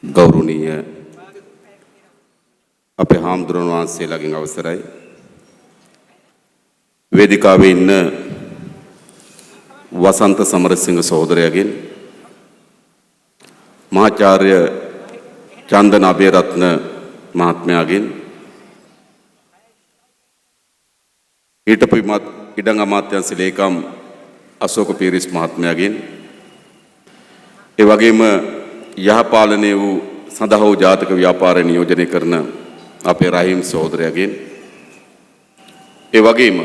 ගෞරවනීය අපේ හාමුදුරුවෝ වහන්සේලාගෙන් අවසරයි වේදිකාවේ ඉන්න වසන්ත සමරසිංහ සහෝදරයාගෙන් මහාචාර්ය චන්දන අබේරත්න මහත්මයාගෙන් ඊටපු ඉඩම් අමාත්‍යාංශ ලේකම් අශෝක පීරිස් මහත්මයාගෙන් ඒ වගේම යහපාලනය වූ සඳහා වූ ජාතක ව්‍යාපාරය නියෝජනය කරන අපේ රහීම් සහෝදරයාගෙන් ඒ වගේම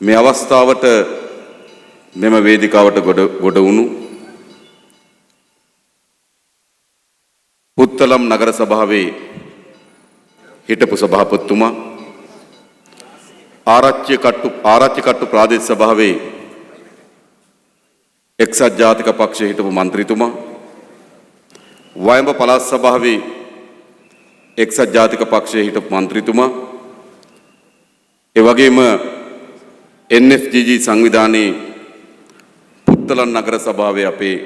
මේ අවස්ථාවට මෙම වේදිකාවට ගොඩ වුණු පුත්තලම් නගර සභාවේ හිටපු සභාපතිතුමා ආරච්චි කට්ටු ප්‍රාදේශ සභාවේ එක්සත් ජාතික පක්ෂයේ හිටපු මන්ත්‍රීතුමා වයඹ පළාත් සභාවේ එක්සත් ජාතික පක්ෂයේ හිටපු මන්ත්‍රීතුමා ඒ වගේම NFGG සංවිධානයේ පුත්තලම් නගර සභාවේ අපේ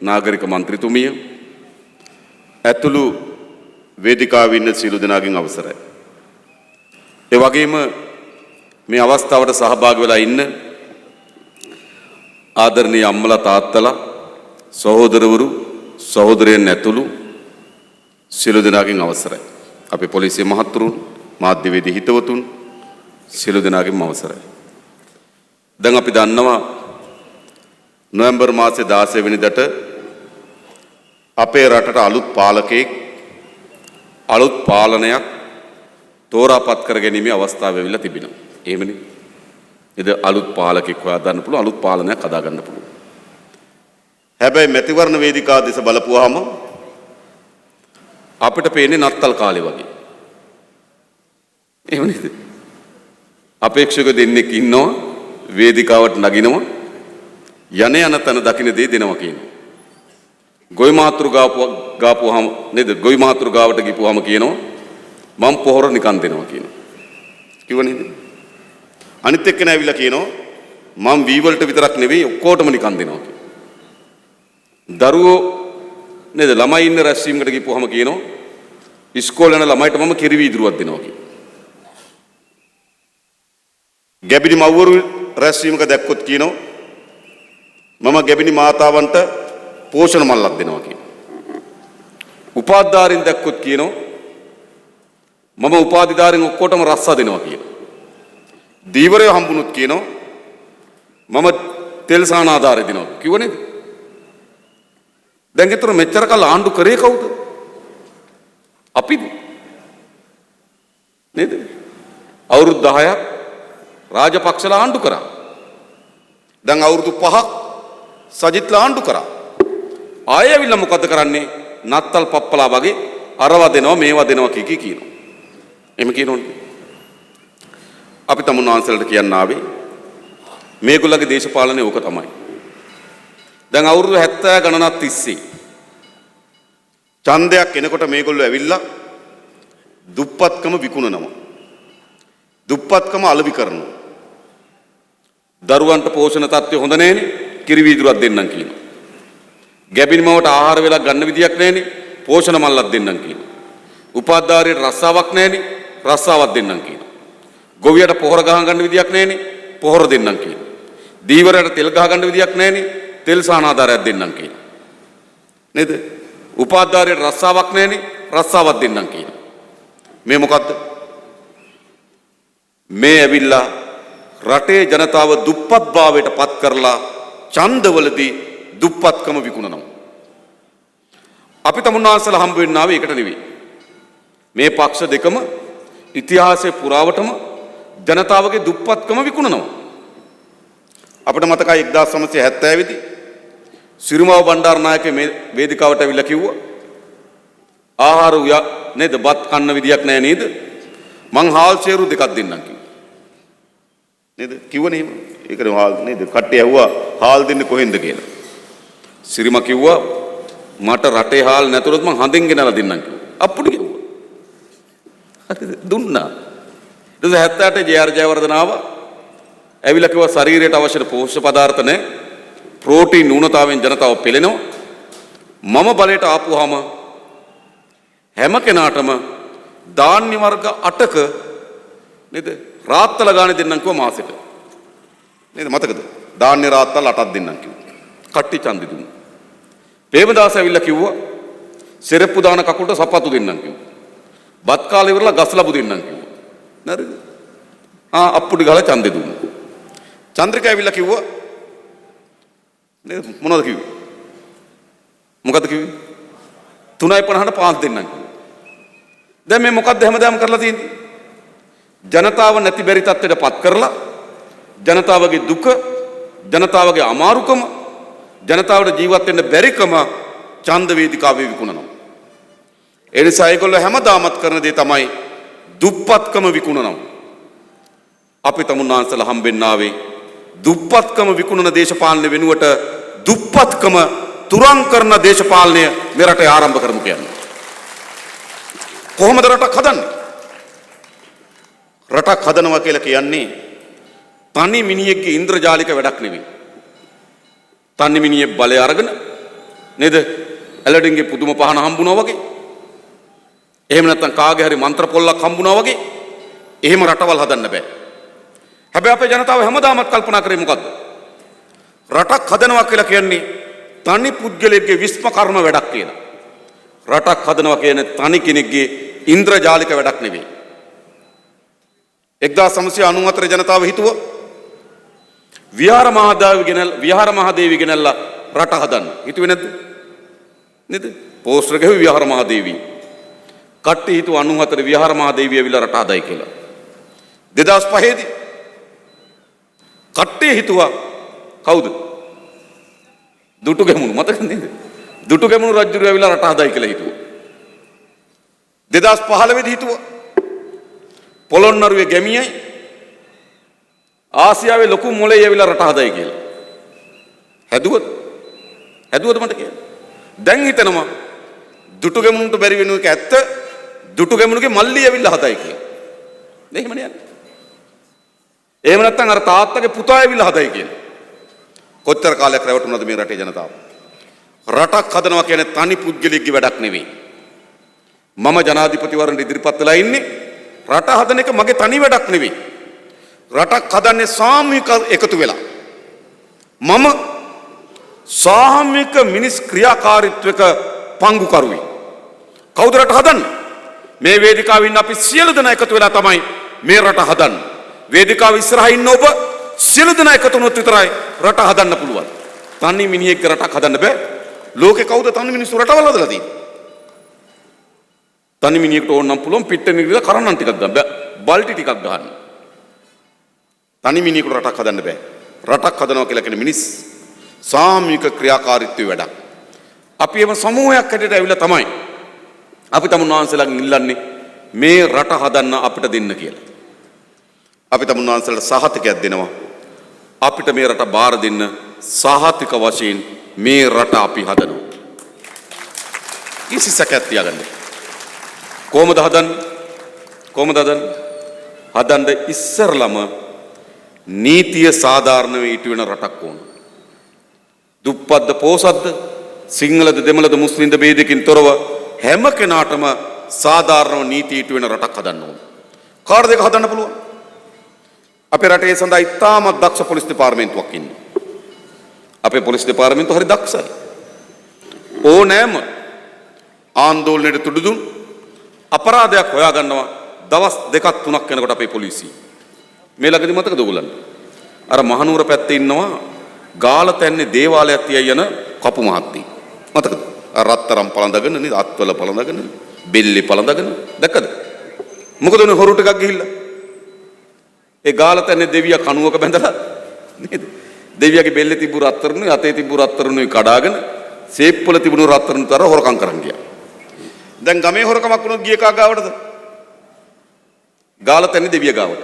නාගරික මන්ත්‍රීතුමිය ඇතුළු වේදිකාවේ ඉන්න සියලු දෙනාගෙන් අවසරයි. ඒ වගේම මේ අවස්ථාවට සහභාගී වෙලා ඉන්න ආදරණීය අම්මලා තාත්තලා සහෝදරවරු සහෝදරයන් ඇතුළු සියලු දෙනාගෙන් අවසරයි. අපේ පොලිසිය මහත්තුරුන් මාධ්‍යවේදී හිතවතුන් සියලු දෙනාගෙන් අවසරයි. දැන් අපි දන්නවා නොවැම්බර් මාසයේ 16 වෙනිදාට අපේ රටට අලුත් පාලකයෙක් අලුත් පාලනයක් තෝරාපත් කර ගැනීමේ අවස්ථාව ලැබිලා තිබෙනවා. එහෙමනේ. ඉත අලුත් පාලකෙක් හොයා ගන්න පුළුවන් අලුත් පාලනයක් හදා ගන්න පුළුවන්. හැබැයි මැතිවරණ වේදිකාව දෙස බලපුවාම අපිට පේන්නේ නත්තල් කාලේ වගේ. එහෙම නේද? අපේක්ෂක දෙන්නෙක් ඉන්නවා වේදිකාවට නගිනවා යන යන තන දකින්න දේ දෙනවා කියනවා. ගොවි මාතෘගාවම නේද? ගොවි මාතෘගාවට ගිහුවාම කියනවා මම පොහොර නිකන් දෙනවා කියනවා. කිව්ව නේද? අනිත් එක්කන ඇවිල්ලා කියනවා මම වී වලට විතරක් නෙවෙයි ඔක්කොටම නිකන් දෙනවා කියලා. දරුවෝ නේද ළමයි ඉන්න රැස්වීමකට ගිහුවම කියනවා ඉස්කෝලේ යන ළමයිට මම කිරි වීදුරුවක් දෙනවා කියලා. ගැබිනි මව්වරු රැස්වීමක දැක්කොත් කියනවා මම ගැබිනි මාතාවන්ට පෝෂණ මල්ලක් දෙනවා කියලා. උපාධිධාරීන් දැක්කොත් කියනවා මම උපාධිධාරීන් ඔක්කොටම රස්සා දෙනවා කියලා. දීවරය හම්බුනොත් කියනවා මම තෙල් සානාධාරය දෙනවා කිව්ව නේද? දැන් ඊතර මෙච්චර කල් ආණ්ඩු කරේ කවුද? අපිද නේද? අවුරුදු 10ක් රාජපක්ෂලා ආණ්ඩු කරා. දැන් අවුරුදු 5ක් සජිත්ලා ආණ්ඩු කරා. ආයෙ ඇවිල්ලා මොකද කරන්නේ? නත්තල් පප්පලා වගේ අරවා දෙනවා මේවා දෙනවා කී කියනවා. එහෙම කියනෝනේ. අපි තමුන් වහන්සේලාට කියන්න ආවේ මේගොල්ලගේ දේශපාලනය ඕක තමයි. දැන් අවුරුදු 70 ගණනක් තිස්සේ ඡන්දයක් එනකොට මේගොල්ලෝ ඇවිල්ලා දුප්පත්කම විකුණනවා. දුප්පත්කම අලෙවි කරනවා. දරුවන්ට පෝෂණ තත්ත්වය හොඳ නැහැනේ කිරි වීදුරුවක් දෙන්නම් කියනවා. ගැබිනිමවට ආහාර වේලක් ගන්න විදියක් නැහැනේ පෝෂණ මල්ලක් දෙන්නම් කියනවා. උපාධිධාරියට රස්සාවක් නැහැනේ රස්සාවක් දෙන්නම් කියනවා. ගොවියට පොහොර ගහ ගන්න විදියක් නැහැනේ පොහොර දෙන්නම් කියනවා. දීවරයට තෙල් ගහ ගන්න විදියක් නැහැනේ තෙල් සානාධාරයක් දෙන්නම් කියනවා. නේද? උපාධිධාරියට රස්සාවක් නැහැනේ රස්සාවක් දෙන්නම් කියනවා. මේ මොකද්ද? මේ ඇවිල්ලා රටේ ජනතාව දුප්පත් භාවයට පත් කරලා ඡන්දවලදී දුප්පත්කම විකුණනවා. අපි තමුන්නාන්සලා හම්බ වෙන්න ආවේ ඒකට නෙවෙයි. මේ පක්ෂ දෙකම ඉතිහාසයේ පුරාවටම ජනතාවගේ දුප්පත්කම විකුණනවා. අපිට මතකයි 1970 දී සිරිමාව බණ්ඩාරනායක මේ වේදිකාවට ඇවිල්ලා කිව්වා ආහාර නේද බත් කන්න විදියක් නැහැ නේද? මං හාල් ෂේරු දෙකක් දෙන්නම් කිව්වා. නේද? කිව්වනේ එහෙම. ඒකනේ හාල් නේද? කට්ටිය ඇහුවා හාල් දෙන්නේ කොහෙන්ද කියලා. සිරිමා කිව්වා මට රටේ හාල් නැතුනොත් මං හඳෙන් ගෙනලා දෙන්නම් කිව්වා. අප්පුඩි කිව්වා. හරිද? දුන්නා. ඊට 78 ජේ.ආර්. ජයවර්ධන ආවා. ඇවිල්ලා කිව්වා ශරීරයට අවශ්‍ය පෝෂ්‍ය පදාර්ථ නැහැ. ප්‍රෝටීන් න්‍യൂනතාවයෙන් ජනතාව පෙළෙනවා. මම බලයට ආපුවාම හැම කෙනාටම ධාන්‍ය වර්ග 8ක නේද රාත්තල ගානේ දෙන්නම් කිව්වා මාසෙට. නේද මතකද? ධාන්‍ය රාත්තල් 8ක් දෙන්නම් කිව්වා. කට්ටි ඡන්දෙ දුන්නා. ප්‍රේමදාස ඇවිල්ලා කිව්වා සෙරප්පු දාන කකුලට සපත්තු දෙන්නම් කිව්වා. බත් කාලේ ඉවරලා ගස් ලැබු දෙන්නම් කිව්වා. නේද? අප්පුඩි ගාලා ඡන්දෙ දුන්නා. චන්ද්‍රිකා ඇවිල්ලා කිව්වා නේද මොනවද කිව්වේ? මොකද්ද කිව්වේ? 3.50ට පාස් දෙන්නම් කිව්වා. දැන් මේ මොකද්ද හැමදාම කරලා තියෙන්නේ? ජනතාව නැති බැරි තත්ත්වයට පත් කරලා ජනතාවගේ දුක, ජනතාවගේ අමාරුකම, ජනතාවට ජීවත් වෙන්න බැරිකම ඡන්ද වේදිකාවේ විකුණනවා. ඒ නිසා ඒගොල්ලෝ හැමදාමත් කරන දේ තමයි දුප්පත්කම විකුණනවා. අපි තමුන්නාන්සලා හම්බෙන්න ආවේ දුප්පත්කම විකුණන දේශපාලන වෙනුවට දුප්පත්කම තුරන් කරන දේශපාලනය මේ රටේ ආරම්භ කරමු කියන්නේ. කොහොමද රටක් හදන්නේ? රටක් හදනවා කියලා කියන්නේ තනි මිනිහෙක්ගේ ඉන්ද්‍රජාලික වැඩක් නෙවෙයි. තනි මිනිහෙක් බලය අරගෙන නේද? ඇලඩින්ගේ පුදුම පහන හම්බුනා වගේ. එහෙම නැත්නම් කාගේ හරි මන්ත්‍ර පොල්ලක් හම්බුනා වගේ. එහෙම රටවල් හදන්න බෑ. හැබැයි අපේ ජනතාව හැමදාමත් කල්පනා කරේ මොකද්ද? රටක් හදනවා කියලා කියන්නේ තනි පුද්ගලයෙක්ගේ විශ්ම කර්ම වැඩක් කියලා. රටක් හදනවා කියන්නේ තනි කෙනෙක්ගේ ඉන්ද්‍රජාලික වැඩක් නෙවෙයි. 1994 ජනතාව හිතුවා විහාර මහදේවි ගෙනල්ලා රට හදන්න. හිතුවේ නැද්ද? නේද? පෝස්ටර් ගහුවේ විහාර මහදේවි. කට්ටිය හිතුවා 94 විහාර මහදේවිය ඇවිල්ලා රට හදයි කියලා. 2005 දී කට්ටිය හිතුවා කවුද? දුටුගැමුණු මතකද නේද? දුටුගැමුණු රජුරු ඇවිල්ලා රට හදයි කියලා හිතුවා. 2015 දී හිතුවා පොළොන්නරුවේ ගැමියයි ආසියාවේ ලොකු මොලේ ඇවිල්ලා රට හදයි කියලා. හැදුවද? හැදුවද මට කියන්න. දැන් හිතනවා දුටුගැමුණුන්ට බැරි වෙන එක ඇත්ත. දුටුගැමුණුගේ මල්ලි ඇවිල්ලා හදයි කියලා. එහෙම නෑ. එහෙම නැත්නම් අර තාත්තගේ පුතා ඇවිල්ලා හදයි කියලා. කොච්චර කාලයක් රැවටුණාද මේ රටේ ජනතාව? රටක් හදනවා කියන්නේ තනි පුද්ගලයෙක්ගේ වැඩක් නෙවෙයි. මම ජනාධිපතිවරණ ඉදිරිපත් වෙලා ඉන්නේ රට හදන එක මගේ තනි වැඩක් නෙවෙයි. රටක් හදන්නේ සාමූහික එකතු වෙලා. මම සාමූහික මිනිස් ක්‍රියාකාරීත්වයක පංගුකරුවෙක්. කවුද රට හදන්නේ? මේ වේදිකාවේ ඉන්න අපි සියලු දෙනා එකතු වෙලා තමයි මේ රට හදන්නේ. වේදිකාව ඉස්සරහා ඉන්න ඔබ සියලු දෙනා එකතු වුණොත් විතරයි රට හදන්න පුළුවන්. තනි මිනිහෙක් රටක් හදන්න බෑ. ලෝකේ කවුද තනි මිනිස්සු රටවල් හදලා තියෙන්නේ? තනි මිනිහෙක්ට ඕන නම් පුළුවන් පිටේ නිවිලා කරන්නම් ටිකක් ගන්න බෑ. බල්ටි ටිකක් ගන්න. තනි මිනිහෙකුට රටක් හදන්න බෑ. රටක් හදනවා කියලා කියන්නේ මිනිස් සාමූහික ක්‍රියාකාරීත්වයේ වැඩක්. අපි එම සමූහයක් හැටියට ඇවිල්ලා තමයි අපි තමුන්වහන්සේලාගෙන් ඉල්ලන්නේ මේ රට හදන්න අපිට දෙන්න කියලා. අපි තමුන්වහන්සේලාට සහතිකයක් දෙනවා. අපිට මේ රට බාර දෙන්න සහතික වශයෙන් මේ රට අපි හදනවා. කිසි සැකයක් තියාගන්න. කොහොමද හදන්නේ? කොහොමද හදන්නේ? හදන්න ඉස්සරළම නීතිය සාධාරණව ඊට වෙන රටක් ඕන. දුප්පත්ද පොහොසත්ද සිංහලද දෙමළද මුස්ලිම්ද ભેදකින් තොරව හැම කෙනාටම සාධාරණව නීතිය ඊට වෙන රටක් හදන්න ඕන. කාටද ඒක හදන්න පුළුවන්? අපේ රටේ සඳහා ඉතාමත් දක්ෂ පොලිස් දෙපාර්තමේන්තුවක් ඉන්නවා. අපේ පොලිස් දෙපාර්තමේන්තුව හරි දක්ෂයි. ඕනෑම ආන්දෝලනයට තුඩු දුන් අපරාධයක් හොයාගන්නවා දවස් 2-3ක් යනකොට අපේ පොලිසිය. මේ ළඟදී මතකද ඔයගොල්ලන්ට? අර මහනුවර පැත්තේ ඉන්නවා ගාලතැන්නේ දේවාලයක් තියයි යන කපු මහත්තයෙක්. මතකද? අර රත්තරම් පළඳගෙන නේද? අත්වල පළඳගෙන, බෙල්ලේ පළඳගෙන දැක්කද? මොකද උනේ හොරු ටිකක් ගිහිල්ලා. ඒ ගාලතැන්නේ දෙවියා කණුවක බැඳලා නේද? දෙවියාගේ බෙල්ලේ තිබු රත්තරණුයි අතේ තිබු රත්තරණුයි කඩාගෙන සේප්පල තිබුණු රත්තරණුතර හොරකම් කරන් ගියා. දැන් ගමේ හොරකමක් වුණොත් ගියේ කා ගාවටද? ගාලතැන්නේ දෙවියා ගාවට.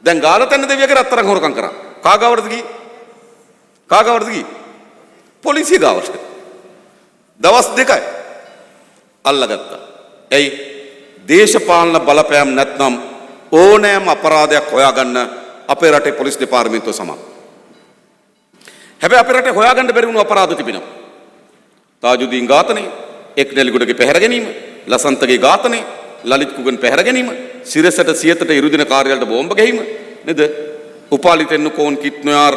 දැන් ගාලතැන්න දෙවියගේ රත්තරන් හොරකම් කරා. කා ගාවටද ගියේ? කා ගාවටද ගියේ? පොලිසිය ගාවට. දවස් 2යි අල්ලගත්තා. එයි දේශපාලන බලපෑම් නැත්නම් ඕනෑම අපරාධයක් හොයාගන්න අපේ රටේ පොලිස් දෙපාර්තමේන්තුව සමත්. හැබැයි අපේ රටේ හොයාගන්න බැරි වුණු අපරාධ තිබෙනවා. තාජුදීන් ඝාතනය, එක්නෙලිගොඩගේ පැහැර ගැනීම, ලසන්තගේ ඝාතනය, ලලිත් කුගන් පැහැර ගැනීම, සිරසට සියතට ඉරුදින කාර්යාලයට බෝම්බ ගැනීම නේද? උපාලි තෙන්නුකෝන් කිත්නොයාර්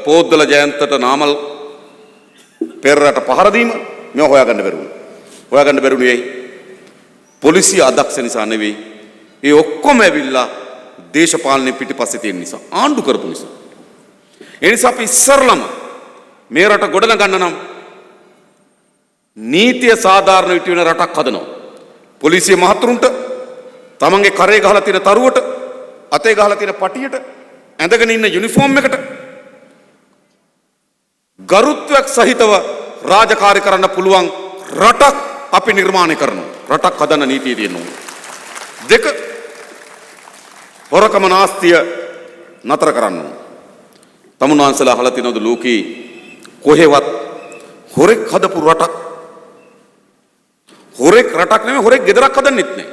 පෝද්දල ජයන්තට නාමල් පෙරරට පහර දීම මේව හොයාගන්න බැරුණා. හොයාගන්න බැරුණේ ඇයි? පොලිසිය අදක්ෂ නිසා නෙවෙයි. ඒ ඔක්කොම ඇවිල්ලා දේශපාලනේ පිටිපස්සේ තියෙන නිසා, ආණ්ඩු කරපු නිසා. ඒ නිසා අපි ඉස්සරළම මේ රට ගොඩනගන්න නම් නීතිය සාධාරණ විට වෙන රටක් හදනවා. පොලිසිය මහතුරුන්ට තමන්ගේ කරේ ගහලා තියෙන තරුවට, අතේ ගහලා තියෙන පටියට, ඇඳගෙන ඉන්න යුනිෆෝම් එකට ගරුත්වයක් සහිතව රාජකාරී කරන්න පුළුවන් රටක් අපි නිර්මාණය කරනවා. රටක් හදන්න නීතිය තියෙනවා. දෙක, හොරකම නාස්තිය නතර කරන්න ඕන. තමුන්වන්සලා අහලා තියෙනවද ලෝකේ කොහෙවත් හොරෙක් හදපු රටක්? හොරෙක් රටක් නෙමෙයි, හොරෙක් ගෙදරක් හදන්නෙත් නෑ.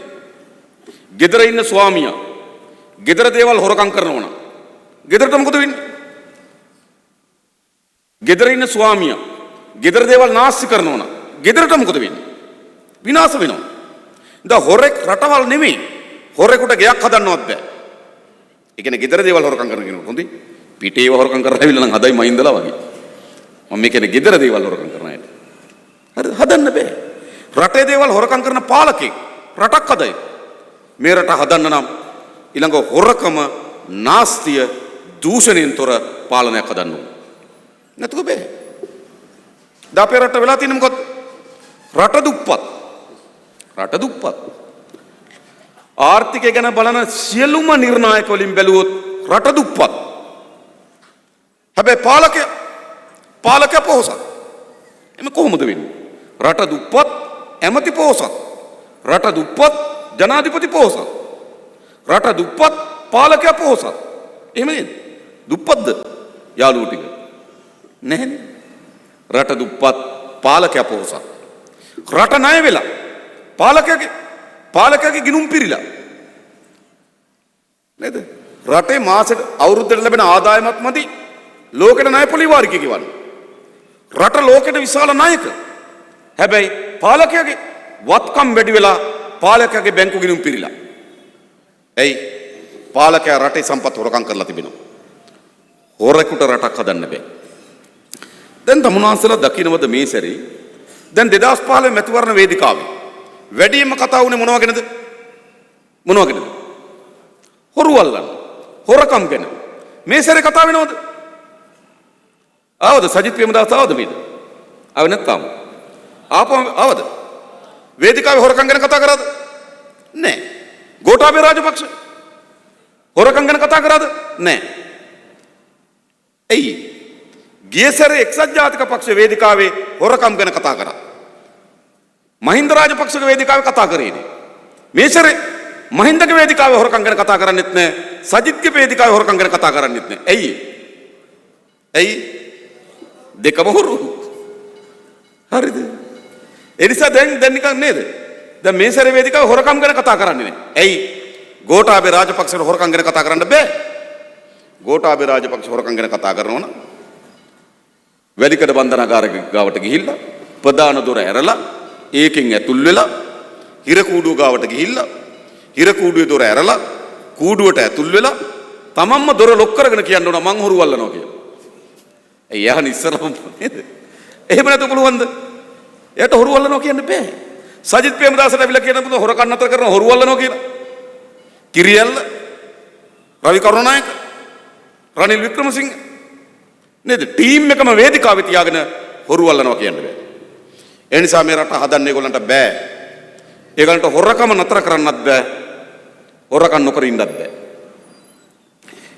ගෙදර ඉන්න ස්වාමියා ගෙදර දේවල් හොරකම් කරනවා නම් ගෙදරට මොකද වෙන්නේ? ගෙදර ඉන්න ස්වාමියා ගෙදර දේවල් නාස්ති කරනවා නම් ගෙදරට මොකද වෙන්නේ? විනාශ වෙනවා. දැන් හොරෙක් රටවල් නෙමෙයි, හොරෙකුට ගෙයක් හදන්නවත් බෑ. ඒ කියන්නේ ගෙදර දේවල් හොරකම් කරන කෙනෙකුට හොඳයි. පිටේව හොරකම් කරලා ඇවිල්ලා නම් හදයි මහින්දලා වගේ. මම මේ කියන්නේ ගෙදර දේවල් හොරකම් කරන අයට. හරිද? හදන්න බෑ. රටේ දේවල් හොරකම් කරන පාලකෙක් රටක් හදයි. මේ රට හදන්න නම් ඊළඟ හොරකම, නාස්තිය, දූෂණයෙන් තොර පාලනයක් හදන්න ඕන. නැතුව බෑ. දැන් අපේ රට වෙලා තියෙන්නේ මොකද්ද? රට දුප්පත්. රට දුප්පත්. ආර්ථිකය ගැන බලන සියලුම නිර්ණායක වලින් බැලුවොත් රට දුප්පත්. හැබැයි පාලකයා පොහොසත්. එමෙ කොහොමද වෙන්නේ? රට දුප්පත්, ඇමති පොහොසත්. රට දුප්පත්, ජනාධිපති පොහොසත්. රට දුප්පත්, පාලකයා පොහොසත්. එහෙම නේද? දුප්පත්ද යාළුවෝ ටික? නැහැනේ. රට දුප්පත්, පාලකයා පොහොසත්. රට ණය වෙලා පාලකයාගේ ගිණුම් පිරීලා නේද? රටේ මාසෙට අවුරුද්දට ලැබෙන ආදායමක් මදි ලෝකෙට ණය පොලි වාරිකය ගෙවන්න. රට ලෝකෙට විශාල ණයක. හැබැයි පාලකයාගේ වත්කම් වැඩි වෙලා පාලකයාගේ බැංකු ගිණුම් පිරීලා. ඇයි? පාලකයා රටේ සම්පත් හොරකම් කරලා තිබෙනවා. හොරෙකුට රටක් හදන්න බෑ. දැන් තමුන්වන්සලා දකින්නවද මේ සැරේ? දැන් 2015 මැතිවරණ වේදිකාවේ වැඩිම කතා වුණේ මොනවා ගැනද? මොනවා ගැනද? හොරු අල්ලන්න, හොරකම් ගැන. මේ සැරේ කතා වෙනවද? ආවද සජිත් ප්‍රේමදාස ආවද මේද? ආව නැත්නම් ආවද? වේදිකාවේ හොරකම් ගැන කතා කරාද? නැහැ. ගෝඨාභය රාජපක්ෂ හොරකම් ගැන කතා කරාද? නැහැ. එයි ගිය සැරේ එක්සත් ජාතික පක්ෂ වේදිකාවේ හොරකම් ගැන කතා කරා. මහින්ද රාජපක්ෂගේ වේදිකාවේ කතා කරේ නේ. මේ සැරේ මහින්දගේ වේදිකාවේ හොරකම් ගැන කතා කරන්නෙත් නැහැ. සජිත්ගේ වේදිකාවේ හොරකම් ගැන කතා කරන්නෙත් නැහැ. ඇයි? දෙකම හොරු. හරිද? ඒ නිසා දැන් නිකන් නේද? දැන් මේ සැරේ වේදිකාවේ හොරකම් ගැන කතා කරන්නේ නැහැ. ඇයි? ගෝඨාභය රාජපක්ෂට හොරකම් ගැන කතා කරන්න බෑ. ගෝඨාභය රාජපක්ෂ හොරකම් ගැන කතා කරනවා නම් වැලිකඩ බන්ධනාගාරය ගාවට ගිහිල්ලා ප්‍රධාන දොර ඇරලා ඒකෙන් ඇතුල් වෙලා හිර කූඩුව ගාවට ගිහිල්ලා හිර කූඩුවේ දොර ඇරලා කූඩුවට ඇතුල් වෙලා තමන්ම දොර ලොක් කරගෙන කියන්න ඕන මං හොරු අල්ලනවා කියලා. ඒ යහන ඉස්සරහම නේද? එහෙම නැතු පුළුවන්ද? එයාට හොරු අල්ලනවා කියන්න බෑ. සජිත් ප්‍රේමදාසට අවිලා කියන පුත හොරකම් නතර කරන හොරු අල්ලනවා කියලා. කිරියල්ල, රවි කරුණානායක, රනිල් වික්‍රමසිංහ නේද? ටීම් එකම වේදිකාවේ තියාගෙන හොරු අල්ලනවා කියන්න බෑ. ඒ නිසා මේ රට හදන්න ඒගොල්ලන්ට බෑ. ඒගොල්ලන්ට හොරකම නතර කරන්නත් බෑ. හොරකම් නොකර ඉන්නත් බෑ.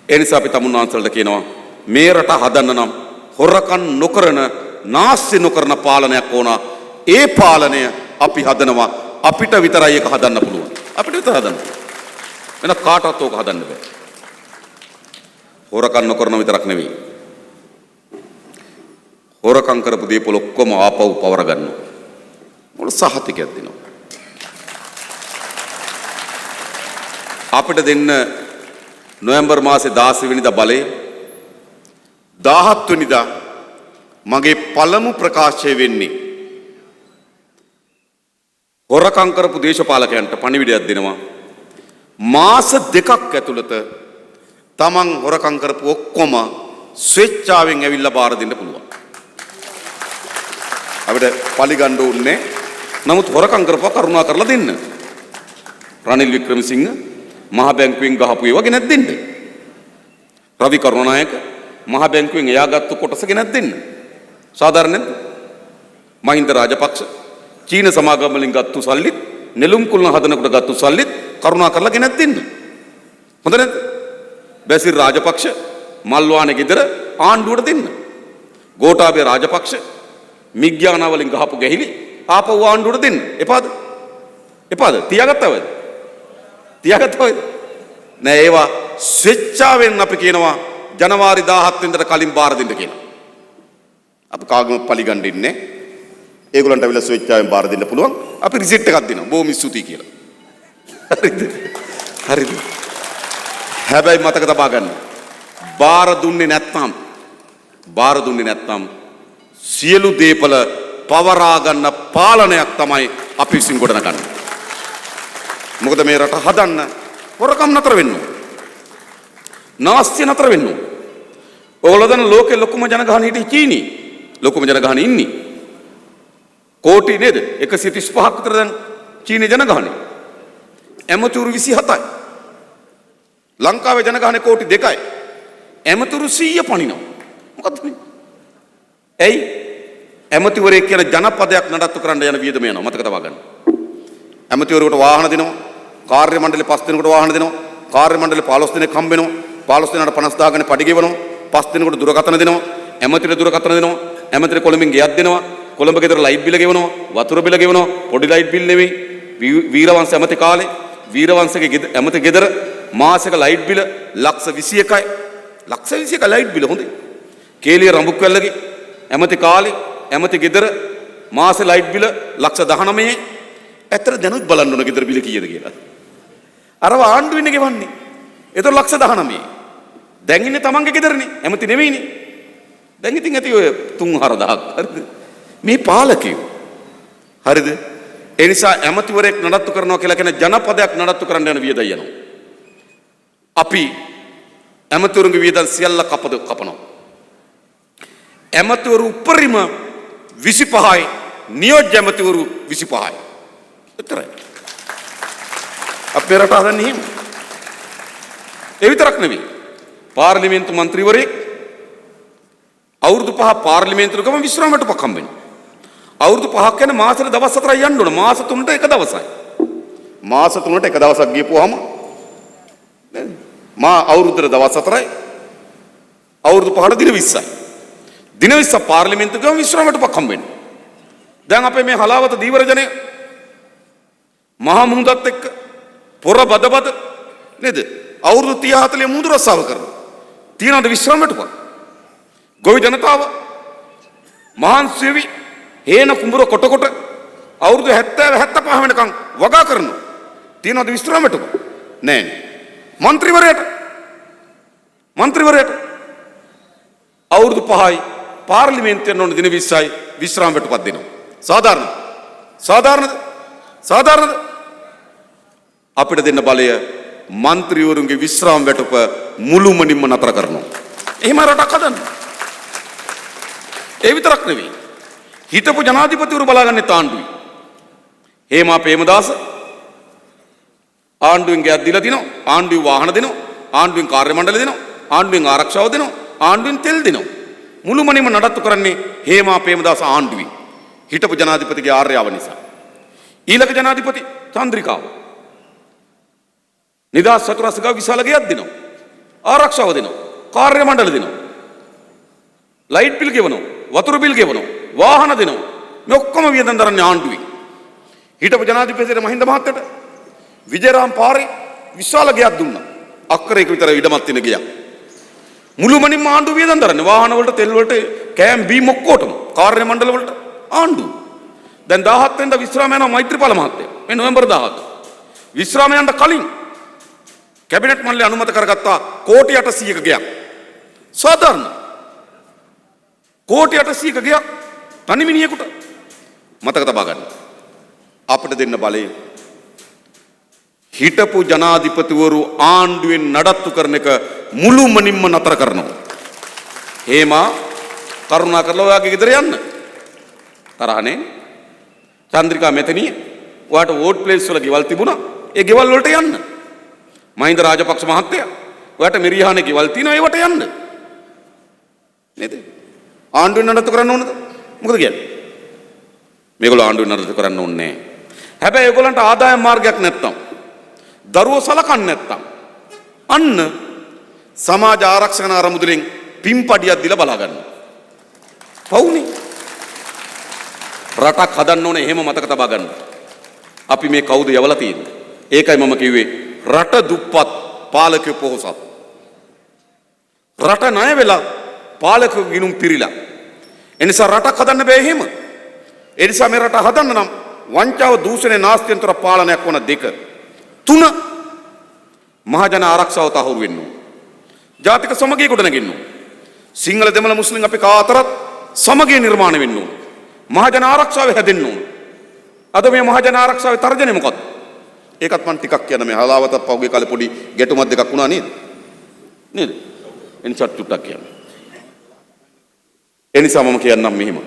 ඒ නිසා අපි තමුන්වන්සලට කියනවා මේ රට හදන්න නම් හොරකම් නොකරන, නාස්ති නොකරන පාලනයක් ඕන. ඒ පාලනය අපි හදනවා. අපිට විතරයි ඒක හදන්න පුළුවන්. අපිට විතර හදන්න. වෙන කාටවත් ඕක හදන්න බෑ. හොරකම් නොකරන විතරක් නෙවෙයි. හොරකම් කරපු දේපොළ ඔක්කොම ආපහු පවර ගන්නවා. මොන සහතිකයක් දෙනවා. අපිට දෙන්න නොවැම්බර් මාසේ 16 වෙනිදා බලය 17 වෙනිදා මගේ පළමු ප්‍රකාශය වෙන්නේ හොරකම් කරපු දේශපාලකයන්ට පණිවිඩයක් දෙනවා. මාස 2ක් ඇතුළත තමන් හොරකම් කරපු ඔක්කොම ස්වේච්ඡාවෙන් ඇවිල්ලා බාර දෙන්න පුළුවන්. අපිට පලිගන්න ඕනේ. නමුත් හොරකම් කරපුවා කරුණා කරලා දෙන්න. රනිල් වික්‍රමසිංහ මහ බැංකුවෙන් ගහපු ඒවා ගෙනත් දෙන්න. රවි කරුණානායක මහ බැංකුවෙන් එයාගත්තු කොටස ගෙනත් දෙන්න. සාධාරණ නැද්ද? මහින්ද රාජපක්ෂ චීන සමාගම් වලින් ගත්තු සල්ලිත් නෙළුම් කුළුණ හදනකොට ගත්තු සල්ලිත් කරුණා කරලා ගෙනත් දෙන්න. හොඳ නැද්ද? බැසිල් රාජපක්ෂ මල්වානේ ගෙදර ආණ්ඩුවට දෙන්න. ගෝඨාභය රාජපක්ෂ මිග්‍යානා වලින් ගහපු ගැහිලි ආපහු ආණ්ඩුවට දෙන්න. එපාද? එපාද? තියාගත්තවද? තියාගත්තවද? නෑ ඒවා ස්වේච්ඡාවෙන් අපි කියනවා ජනවාරි 17 වෙනිදාට කලින් බාර දෙන්න කියලා. අපි කාගෙම පලිගන්න ඉන්නේ. ඒගොල්ලන්ට අවිලා ස්වේච්ඡාවෙන් බාර දෙන්න පුළුවන්. අපි රිසිට් එකක් දෙනවා. බොහොම ස්තුතියි කියලා. හරිද? හරිද? හැබැයි මතක තබා ගන්න. බාර දුන්නේ නැත්නම් සියලු දේපල පවරා ගන්න පාලනයක් තමයි අපි විසින් ගොඩනගන්නේ. මොකද මේ රට හදන්න හොරකම් නතර වෙන්න ඕන. නාස්තිය නතර වෙන්න ඕන. ඔයගොල්ලෝ දන්න ලෝකේ ලොකුම ජනගහනය හිටියේ චීනි. ලොකුම ජනගහනය ඉන්නේ. කෝටි නේද? 135ක් විතර දැන් චීනි ජනගහනය. ඇමතුරු 27යි. ලංකාවේ ජනගහනය කෝටි 2යි. ඇමතුරු 100 පනිනවා. මොකද්ද මේ? ඇයි? ඇමතිවරයෙක් කියන ජනපදයක් නඩත්තු කරන්න යන වියදම යනවා. මතක තබා ගන්න. ඇමතිවරයෙකුට වාහන දෙනවා. කාර්ය මණ්ඩලෙ 5 දෙනෙකුට වාහන දෙනවා. කාර්ය මණ්ඩලෙ 15 දෙනෙක් හම්බ වෙනවා. 15 දෙනාට 50000 ගණන් පඩි ගෙවනවා. 5 දෙනෙකුට දුරකථන දෙනවා. ඇමතිට දුරකථන දෙනවා. ඇමතිට කොළඹින් ගෙයක් දෙනවා. කොළඹ ගෙදර ලයිට් බිල ගෙවනවා. වතුර බිල ගෙවනවා. පොඩි ලයිට් බිල් නෙවෙයි. වීරවංශ ඇමති කාලේ වීරවංශගේ ඇමති ගෙදර මාසෙක ලයිට් බිල ලක්ෂ 21යි. ලක්ෂ 21ක ලයිට් බිල හොඳයි. කේලිය රඹුක්වැල්ලගේ ඇමති කාලේ ඇමති ගෙදර මාසෙ ලයිට් බිල ලක්ෂ 19යි. ඇත්තට දැනුත් බලන්න ඕන ගෙදර බිල කීයද කියලා. අරව ආණ්ඩුව ඉන්නේ ගෙවන්නේ. ඒතර ලක්ෂ 19යි. දැන් ඉන්නේ තමන්ගේ ගෙදරනේ. ඇමති නෙවෙයිනේ. දැන් ඉතින් ඇති ඔය 3-4000ක්. හරිද? මේ පාලකයෝ. හරිද? ඒ නිසා ඇමතිවරයෙක් නඩත්තු කරනවා කියලා කියන ජනපදයක් නඩත්තු කරන්න යන වියදම් යනවා. අපි ඇමතිවරුන්ගේ වියදම් සියල්ල කපනවා. ඇමතිවරු උපරිම 25යි නියෝජ්‍ය ඇමතිවරු 25යි. එතරම්. අපේ රට හදන්නේ එහෙම. ඒ විතරක් නෙවෙයි. පාර්ලිමේන්තු මන්ත්‍රීවරයෙක් අවුරුදු 5 පාර්ලිමේන්තුවක ගම විශ්‍රාමයටපක් හම්බෙනවා. අවුරුදු 5ක් යන මාසෙට දවස් 4යි යන්න ඕන. මාස 3ට එක දවසයි. මාස 3ට එක දවසක් ගියපුවාම නේද? අවුරුද්දට දවස් 4යි. අවුරුදු 5ට දින 20යි. දින 20 පාර්ලිමේන්තුවක ගම විශ්‍රාමයටපක් හම්බෙනවා. දැන් අපේ මේ හලාවත දීවරජනය මහා මුහුදත් එක්ක පොර බදබද නේද? අවුරුදු 30 40 මුහුදු රස්සාව කරනවා. තියනද විශ්‍රාමයටපක්. ගොවි ජනතාව මහන්සි වෙවි හේන කුඹුර කොට අවුරුදු 70 75 වෙනකන් වගා කරනවා. තියනද විශ්‍රාමයටපක්? නෑ. මන්ත්‍රීවරයාට අවුරුදු 5යි පාර්ලිමේන්තුවෙන් ඕන දින 20යි විශ්‍රාමයටපක් දෙනවා. සාධාරණද? අපිට දෙන්න බලය මන්ත්‍රීවරුන්ගේ විශ්‍රාම වැටුප මුළුමනින්ම නතර කරනවා. එහෙම රටක් හදන්න. ඒ විතරක් නෙවෙයි. හිටපු ජනාධිපතිවරු බලාගන්නේ ආණ්ඩුවයි. හේමා ප්‍රේමදාස ආණ්ඩුවෙන් ගයක් දීලා තිනවා. ආණ්ඩුවේ වාහන දෙනවා. ආණ්ඩුවෙන් කාර්ය මණ්ඩල දෙනවා. ආණ්ඩුවෙන් ආරක්ෂාව දෙනවා. ආණ්ඩුවෙන් තෙල් දෙනවා. මුළුමනින්ම නඩත්තු කරන්නේ හේමා ප්‍රේමදාස ආණ්ඩුවයි. හිටපු ජනාධිපතිගේ ආර්යාව නිසා. ඊළඟ ජනාධිපති චන්ද්‍රිකාව නිදහස් චතුරස්‍රික විශාල ගයක් දෙනවා. ආරක්ෂාව දෙනවා. කාර්ය මණ්ඩල දෙනවා. ලයිට් බිල් ගෙවනවා. වතුර බිල් ගෙවනවා. වාහන දෙනවා. මේ ඔක්කොම වියදම් දරන්නේ ආණ්ඩුවේ. හිටපු ජනාධිපති මහින්ද මහත්තයට විජේරාම් පාරේ විශාල ගයක් දුන්නා. අක්කරයක විතර ඉඩමක් තියෙන ගයක්. මුළුමනින්ම ආණ්ඩුව වියදම් දරන්නේ. වාහන වලට තෙල් වලට කෑම් බීම් ඔක්කොටම. කාර්ය මණ්ඩල වලට ආණ්ඩුව. දැන් 17 වෙනිදා විශ්‍රාම යනවා මෛත්‍රීපාල මහත්තයා. මේ නොවැම්බර් 17. විශ්‍රාම යන්න කලින් කැබිනට් මණ්ඩලය අනුමත කරගත්තා කෝටි 800ක ගයක්. සාධාරණ. කෝටි 800ක ගයක් තනි මිනිහෙකුට මතක තබා ගන්න. අපිට දෙන්න බලය හිටපු ජනාධිපතිවරු ආණ්ඩුවෙන් නඩත්තු කරන එක මුළුමනින්ම නතර කරනවා. හේමා කරුණා කරලා ඔයාගේ ගෙදර යන්න. තරහනේ චන්ද්‍රිකා මෙතනිය ඔයාට වෝට් ප්ලේස් වල ගෙවල් තිබුණා. ඒ ගෙවල් වලට යන්න. මහින්ද රාජපක්ෂ මහත්තයා ඔයාට මෙරිහානේ ගෙවල් තියෙනවා ඒවට යන්න. නේද? ආණ්ඩුවෙන් නඩත්තු කරන්න ඕනද? මොකද කියන්නේ? මේගොල්ලෝ ආණ්ඩුවෙන් නඩත්තු කරන්න ඕනේ නැහැ. හැබැයි ඒගොල්ලන්ට ආදායම් මාර්ගයක් නැත්තම් දරුවෝ සලකන්නේ නැත්තම් අන්න සමාජ ආරක්ෂණ ආරමුදලෙන් පින්පඩියක් දීලා බලා ගන්න. පවුනේ. රටක් හදන්න ඕනේ එහෙම මතක තබා ගන්න. අපි මේ කවුද යවලා තියෙන්නේ? ඒකයි මම කිව්වේ රට දුප්පත් පාලකයෝ පොහොසත්. රට ණය වෙලා පාලකයෝ ගිනුම් පිරීලා. එනිසා රටක් හදන්න බෑ එහෙම. එනිසා මේ රට හදන්න නම් වංචාව දූෂණය නාස්තියන්තර පාලනයක් වන 2 3 මහජන ආරක්ෂාව තහවුරු වෙන්න ඕන. ජාතික සමගිය ගොඩනගෙන්න ඕන. සිංහල දෙමළ මුස්ලිම් අපි කා අතරත් සමගිය නිර්මාණය වෙන්න ඕන. මහජන ආරක්ෂාව හැදෙන්න ඕන. අද මේ මහජන ආරක්ෂාවේ තර්ජනය මොකක්ද? ඒකත් මම ටිකක් කියන මේ හලාවතත් පහුගිය කාලේ පොඩි ගැටුමක් දෙකක් වුණා නේද? නේද? එනිසා චුට්ටක් කියන්න. එනිසා මම කියන්නම් මෙහෙම.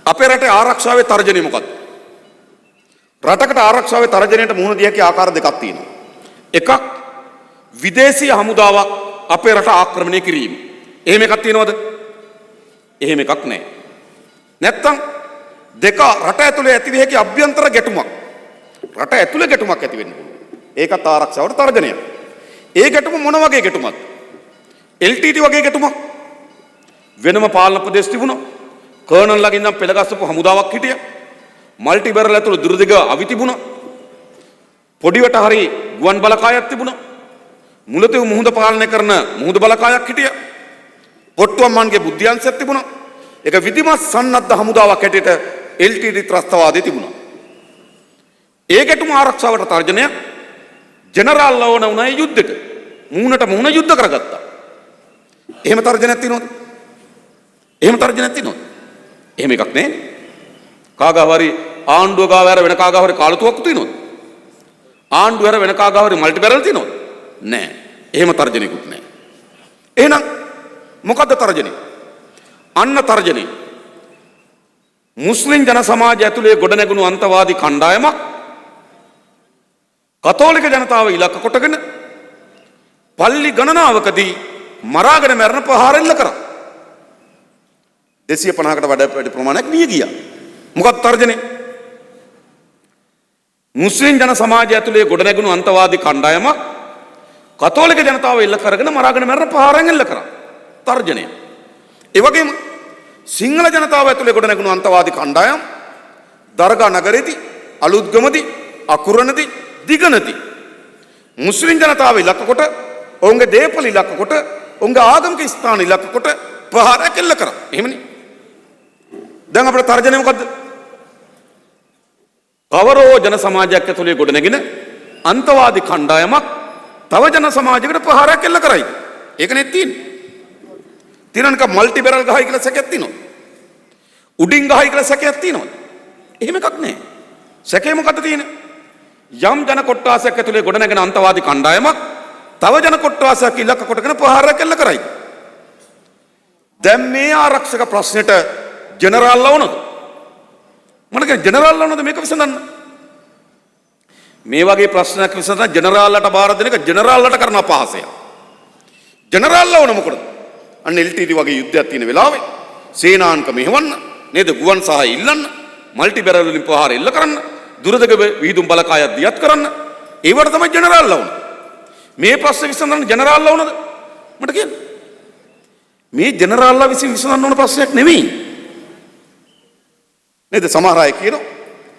අපේ රටේ ආරක්ෂාවේ තර්ජනය මොකක්ද? රටකට ආරක්ෂාවේ තර්ජනයට මුහුණ දිය හැකි ආකාර දෙකක් තියෙනවා. එකක් විදේශීය හමුදාවක් අපේ රට ආක්‍රමණය කිරීම. එහෙම එකක් තියෙනවද? එහෙම එකක් නැහැ. නැත්තම් දෙක රට ඇතුලේ ඇති වෙ හැකි අභ්‍යන්තර ගැටුමක්. රට ඇතුලේ ගැටුමක් ඇති වෙන්න පුළුවන්. ඒකත් ආරක්ෂාවට තර්ජනයක්. ඒ ගැටුම මොන වගේ ගැටුමක්ද? LTT වගේ ගැටුමක්. වෙනම පාලන ප්‍රදේශ තිබුණා. කර්නල් ළඟින් නම් පෙළගස්සපු හමුදාවක් හිටියා. මල්ටි බැරල් ඇතුළු දුරදිග අවි තිබුණා. පොඩිවට හරි ගුවන් බලකායක් තිබුණා. මුලතේ මුහුද පාලනය කරන මුහුද බලකායක් හිටියා. පොට්ටුවම්මන්ගේ බුද්ධ්‍යංශයක් තිබුණා. ඒක විධිමත් සන්නද්ධ හමුදාවක් හැටියට LTT ත්‍රස්තවාදී තිබුණා. ඒ ගැටුම ආරක්ෂාවට තර්ජනයක් ජෙනරාල් ලවණ උනායි යුද්ධෙට. මුහුණට මුහුණ යුද්ධ කරගත්තා. එහෙම තර්ජනයක් තියෙනවද? එහෙම තර්ජනයක් තියෙනවද? එහෙම එකක් නෑ. කාගාවරි ආණ්ඩුව ගාව ඇර වෙන කාගාවරි කාලතුවක්කු තියෙනවද? ආණ්ඩුව ඇර වෙන කාගාවරි මල්ටි බැරල් තියෙනවද? නෑ. එහෙම තර්ජනයකුත් නෑ. එහෙනම් මොකද්ද තර්ජනේ? අන්න තර්ජනේ. මුස්ලිම් ජන සමාජය ඇතුලේ ගොඩනැගුණු අන්තවාදී කණ්ඩායමක් කතෝලික ජනතාව ඉලක්ක කොටගෙන පල්ලි ගණනාවකදී මරාගෙන මරණ ප්‍රහාර එල්ල කරා. 250කට වැඩි ප්‍රමාණයක් මිය ගියා. මොකක්ද තර්ජනේ? මුස්ලිම් ජන සමාජය ඇතුලේ ගොඩනැගුණු අන්තවාදී කණ්ඩායමක් කතෝලික ජනතාව එල්ල කරගෙන මරාගෙන මරණ ප්‍රහාරයන් එල්ල කරා. තර්ජනය. ඒ වගේම සිංහල ජනතාව ඇතුලේ ගොඩනැගුණු අන්තවාදී කණ්ඩායම් දරගා නගරෙදී අලුත්ගමදී අකුරණදී දිගනදී මුස්ලිම් ජනතාව ඉලක්ක කොට ඔවුන්ගේ දේපල ඉලක්ක කොට ඔවුන්ගේ ආගමික ස්ථාන ඉලක්ක කොට ප්‍රහාරයක් එල්ල කරා. එහෙමනේ. දැන් අපේ තර්ජනය මොකද්ද? කවරෝ ජන සමාජයක් ඇතුලේ ගොඩනැගෙන අන්තවාදී කණ්ඩායමක් තව ජන සමාජයකට ප්‍රහාරයක් එල්ල කරයි. ඒකනේ තියෙන්නේ. තිරණක මල්ටි බැරල් ගහයි කියලා සැකයක් තියෙනවා. උඩින් ගහයි කියලා සැකයක් තියෙනවා. එහෙම එකක් නැහැ. සැකේ මොකද්ද තියෙන්නේ? යම් ජන කොට්ටාසයක් ඇතුලේ ගොඩනැගෙන අන්තවාදී කණ්ඩායමක් තව ජන කොට්ටාසයක් ඉලක්ක කොටගෙන ප්‍රහාරයක් එල්ල කරයි. දැන් මේ ආරක්ෂක ප්‍රශ්නෙට ජෙනරාල් ලවණද? මම කියන්නේ ජෙනරාල් ලවණද මේක විසඳන්න? මේ වගේ ප්‍රශ්නයක් විසඳන ජෙනරාල්ලට බාර දෙන එක ජෙනරාල්ලට කරන අපහාසයක්. ජෙනරාල් ලවණ මොකද? අන්න LTT වගේ යුද්ධයක් තියෙන වෙලාවේ සේනාංක මෙහෙවන්න නේද? ගුවන් සහාය ඉල්ලන්න, මල්ටි බැරල් වලින් ප්‍රහාර එල්ල කරන්න, දුරදග විහිදුම් බලකායක් දියත් කරන්න. ඒවට තමයි ජෙනරාල් ලවණ. මේ ප්‍රශ්න විසඳන ජෙනරාල් ලවණද? මට කියන්න. මේ ජෙනරාල්ලා විසින් විසඳන්න ඕන ප්‍රශ්නයක් නෙමෙයි. නේද? සමහර අය කියනවා